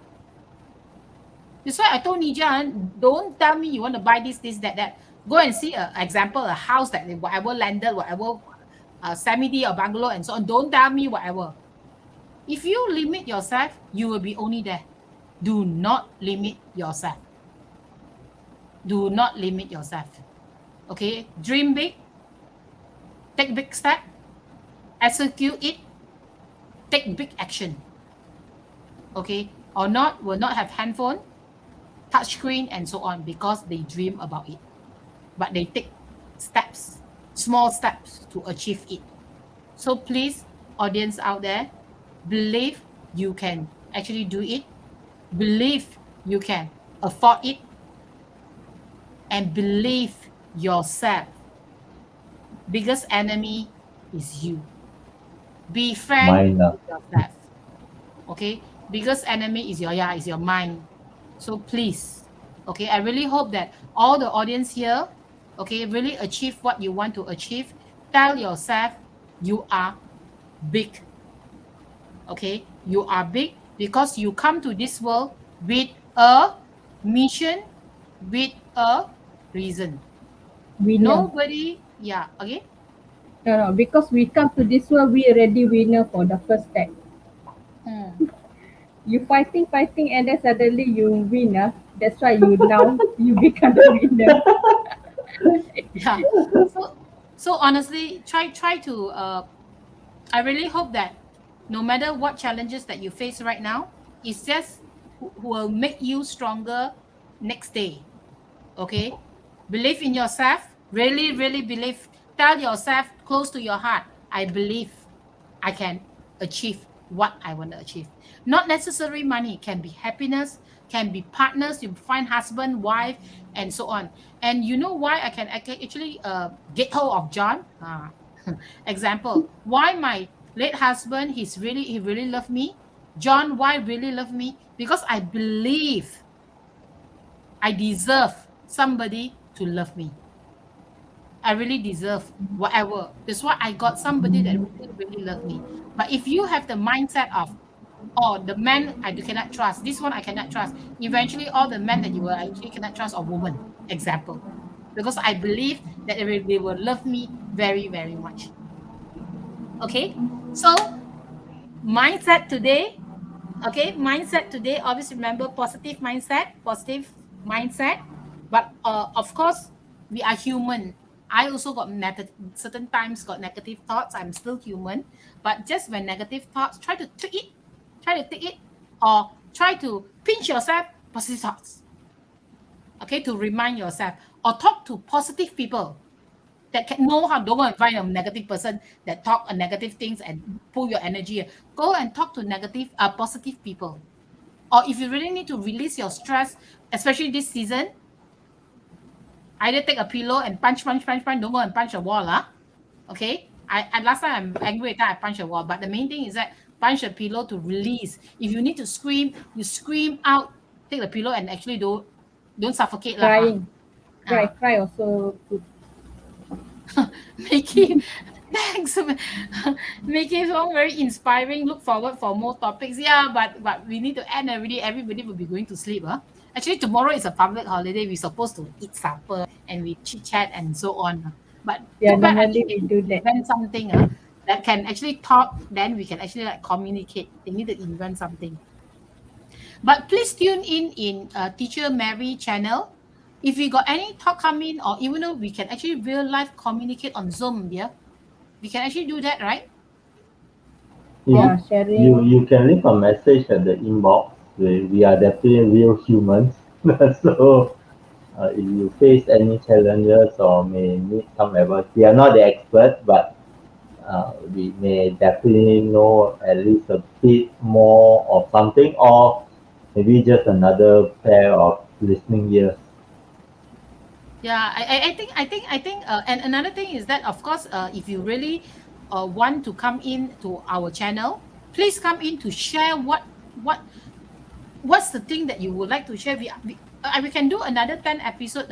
That's why I told Nija, don't tell me you want to buy this, that. Go and see a example, a house that whatever landed, whatever semi or bungalow and so on. Don't tell me whatever. If you limit yourself, you will be only there. Do not limit yourself. Do not limit yourself. Okay, dream big, take big step, execute it, take big action. Okay, or not will not have handphone, touch screen and so on because they dream about it, but they take steps, small steps to achieve it. So please, audience out there, believe you can actually do it, believe you can afford it, and believe yourself. Biggest enemy is you. Be friend Mind. with yourself. Okay, biggest enemy is your mind. So please, okay, I really hope that all the audience here, okay, really achieve what you want to achieve. Tell yourself you are big. Okay, you are big because you come to this world with a mission, with a reason. Winner. Nobody, yeah, okay. No, because we come to this world, we already winner for the first step. Hmm. You fighting, and then suddenly you win. That's why you now you become the winner. Yeah. So honestly, try to I really hope that no matter what challenges that you face right now, it's just who will make you stronger next day. Okay? Believe in yourself. Really, really believe. Tell yourself close to your heart, I believe I can achieve what I want to achieve. Not necessary money, can be happiness, can be partners, you find husband, wife, and so on. And you know why I can actually get hold of John? Example, why my late husband, he really loved me. John, why really love me? Because I believe I deserve somebody to love me. I really deserve whatever. That's why I got somebody that really, really love me. But if you have the mindset of, oh, the man I cannot trust, this one I cannot trust, eventually all the men that you will actually cannot trust are women, example. Because I believe that they will love me very, very much. Okay? So mindset today, okay, mindset today, always remember positive mindset. But of course, we are human. I also got certain times got negative thoughts. I'm still human, but just when negative thoughts, try to take it, or try to pinch yourself positive thoughts. Okay, to remind yourself, or talk to positive people that can know how. Don't go and find a negative person that talk a negative things and pull your energy. Go and talk to positive people. Or if you really need to release your stress, especially this season, either take a pillow and punch. Don't go and punch a wall, okay. I last time I'm angry, I punch a wall. But the main thing is that punch a pillow to release. If you need to scream, you scream out. Take the pillow and actually don't suffocate lah. Crying, Ah. cry also good. Mickey, thanks. Mickey, so very inspiring. Look forward for more topics. Yeah, but we need to end already. Everybody will be going to sleep. Actually, tomorrow is a public holiday. We're supposed to eat supper and we chit chat and so on. But Yeah, too bad I normally think they we need do to that. invent something that can actually talk. Then we can actually like communicate. They need to invent something. But please tune in Teacher Mary channel. If we got any talk coming, or even though we can actually real life communicate on Zoom, yeah, we can actually do that, right? Yeah, You, sharing. you can leave a message at the inbox. We are definitely real humans. So if you face any challenges or may need some advice, we are not the experts, but we may definitely know at least a bit more of something, or maybe just another pair of listening ears. Yeah, I think, and another thing is that, of course, if you really want to come in to our channel, please come in to share what's the thing that you would like to share. We can do another 10 episode,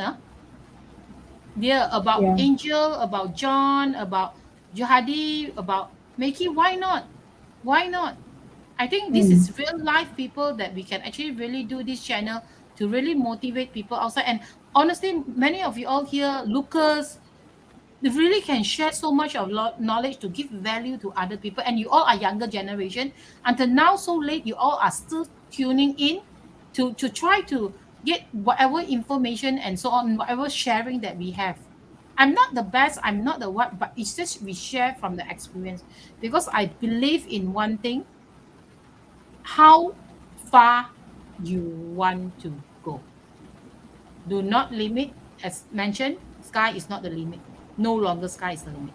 yeah, about Yeah. Angel, about John, about Johadi, about Makey. Why not? Why not? I think this Mm. is real life people that we can actually really do this channel to really motivate people outside. And honestly, many of you all here, Lucas, they really can share so much of knowledge to give value to other people. And you all are younger generation. Until now, so late, you all are still tuning in to try to get whatever information and so on, whatever sharing that we have. I'm not the best, I'm not the what, but it's just we share from the experience, because I believe in one thing: how far you want to go. Do not limit. As mentioned, sky is not the limit. No longer sky is the limit.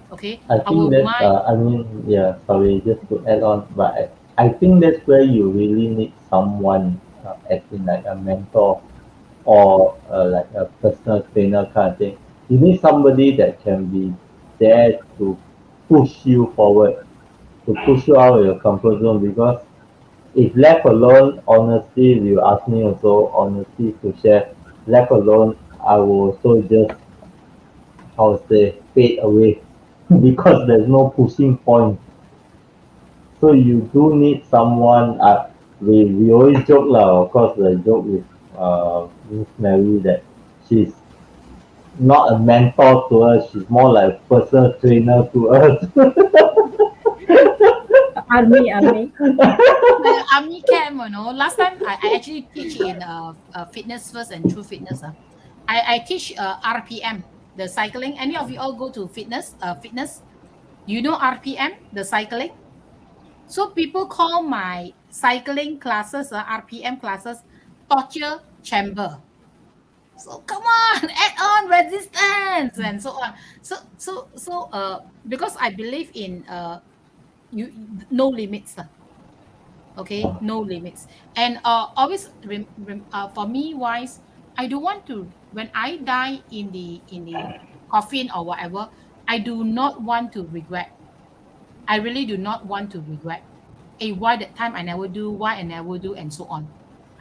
Okay, I our think that mind. I mean, yeah, sorry, just to add on, but I think that's where you really need someone, as in like a mentor or like a personal trainer kind of thing. You need somebody that can be there to push you forward, to push you out of your comfort zone. Because if left alone, honestly, if you ask me also, honestly, to share, left alone, I will also just, how to say, fade away because there's no pushing point. So you do need someone. We always joke lah. Of course, the joke with Miss Mary that she's not a mentor to us. She's more like a personal trainer to us. Army. The army camp, last time I actually teach in fitness first and true fitness. I teach RPM, the cycling. Any of you all go to fitness? You know RPM, the cycling? So people call my cycling classes, RPM classes, torture chamber. So come on, add on resistance and so on. Because I believe in you no limits. Okay, no limits. And always for me wise, I don't want to, when I die in the coffin or whatever, I do not want to regret. I really do not want to regret. Why that time I never do, why I never do, and so on.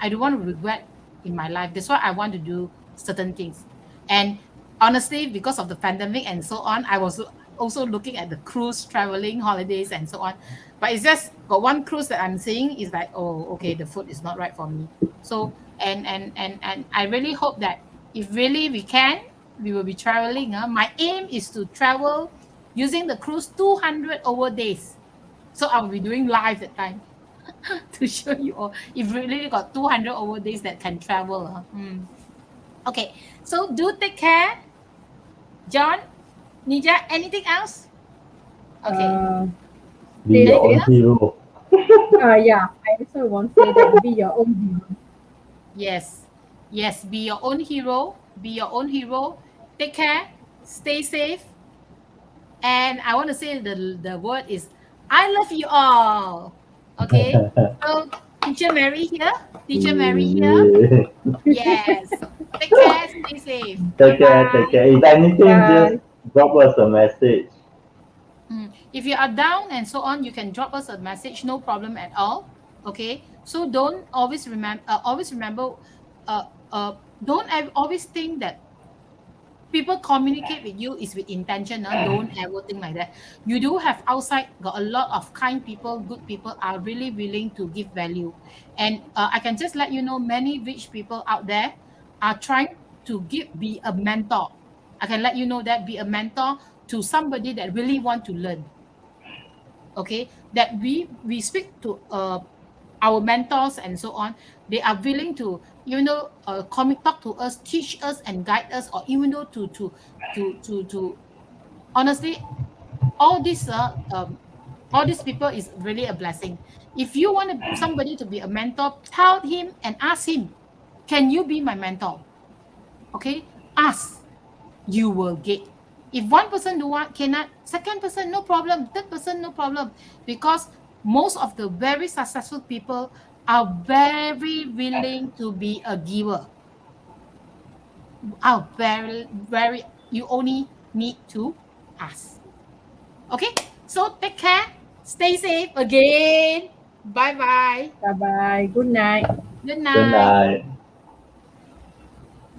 I don't want to regret in my life. That's why I want to do certain things. And honestly, because of the pandemic and so on, I was also looking at the cruise, traveling, holidays, and so on. But it's just got one cruise that I'm seeing is like, oh, okay, the food is not right for me. So and I really hope that if really we can, we will be traveling. My aim is to travel using the cruise 200 over days. So I'll be doing live that time to show you all. If really got 200 over days that can travel. Okay, so do take care. John, Nija, anything else? Okay. Be your own Anything else? hero. Yeah, I also want to say that be your own hero. Yes. Yes, be your own hero. Be your own hero. Take care. Stay safe. And I want to say the word is I love you all. Okay. So Teacher Mary here. Teacher Mary here. Yeah. Yes. Take care. Stay safe. Take care, Bye-bye. take care. If anything, just Bye. drop us a message. If you are down and so on, you can drop us a message. No problem at all. Okay. So don't always remember. Always remember. Don't always think that people communicate with you is with intention. Don't ever think like that. You do have outside got a lot of kind people, good people are really willing to give value. And I can just let you know, many rich people out there are trying to be a mentor. I can let you know that, be a mentor to somebody that really want to learn. Okay, that we speak to our mentors and so on. They are willing to, talk to us, teach us and guide us, or even though to honestly, all this all these people is really a blessing. If you want somebody to be a mentor, tell him and ask him, can you be my mentor? Okay, ask, you will get. If one person cannot, second person no problem, third person no problem, because most of the very successful people are very willing to be a giver. Are very. You only need to ask. Okay, so take care, stay safe again. Bye bye. Bye bye. Good night. Good Good night. night.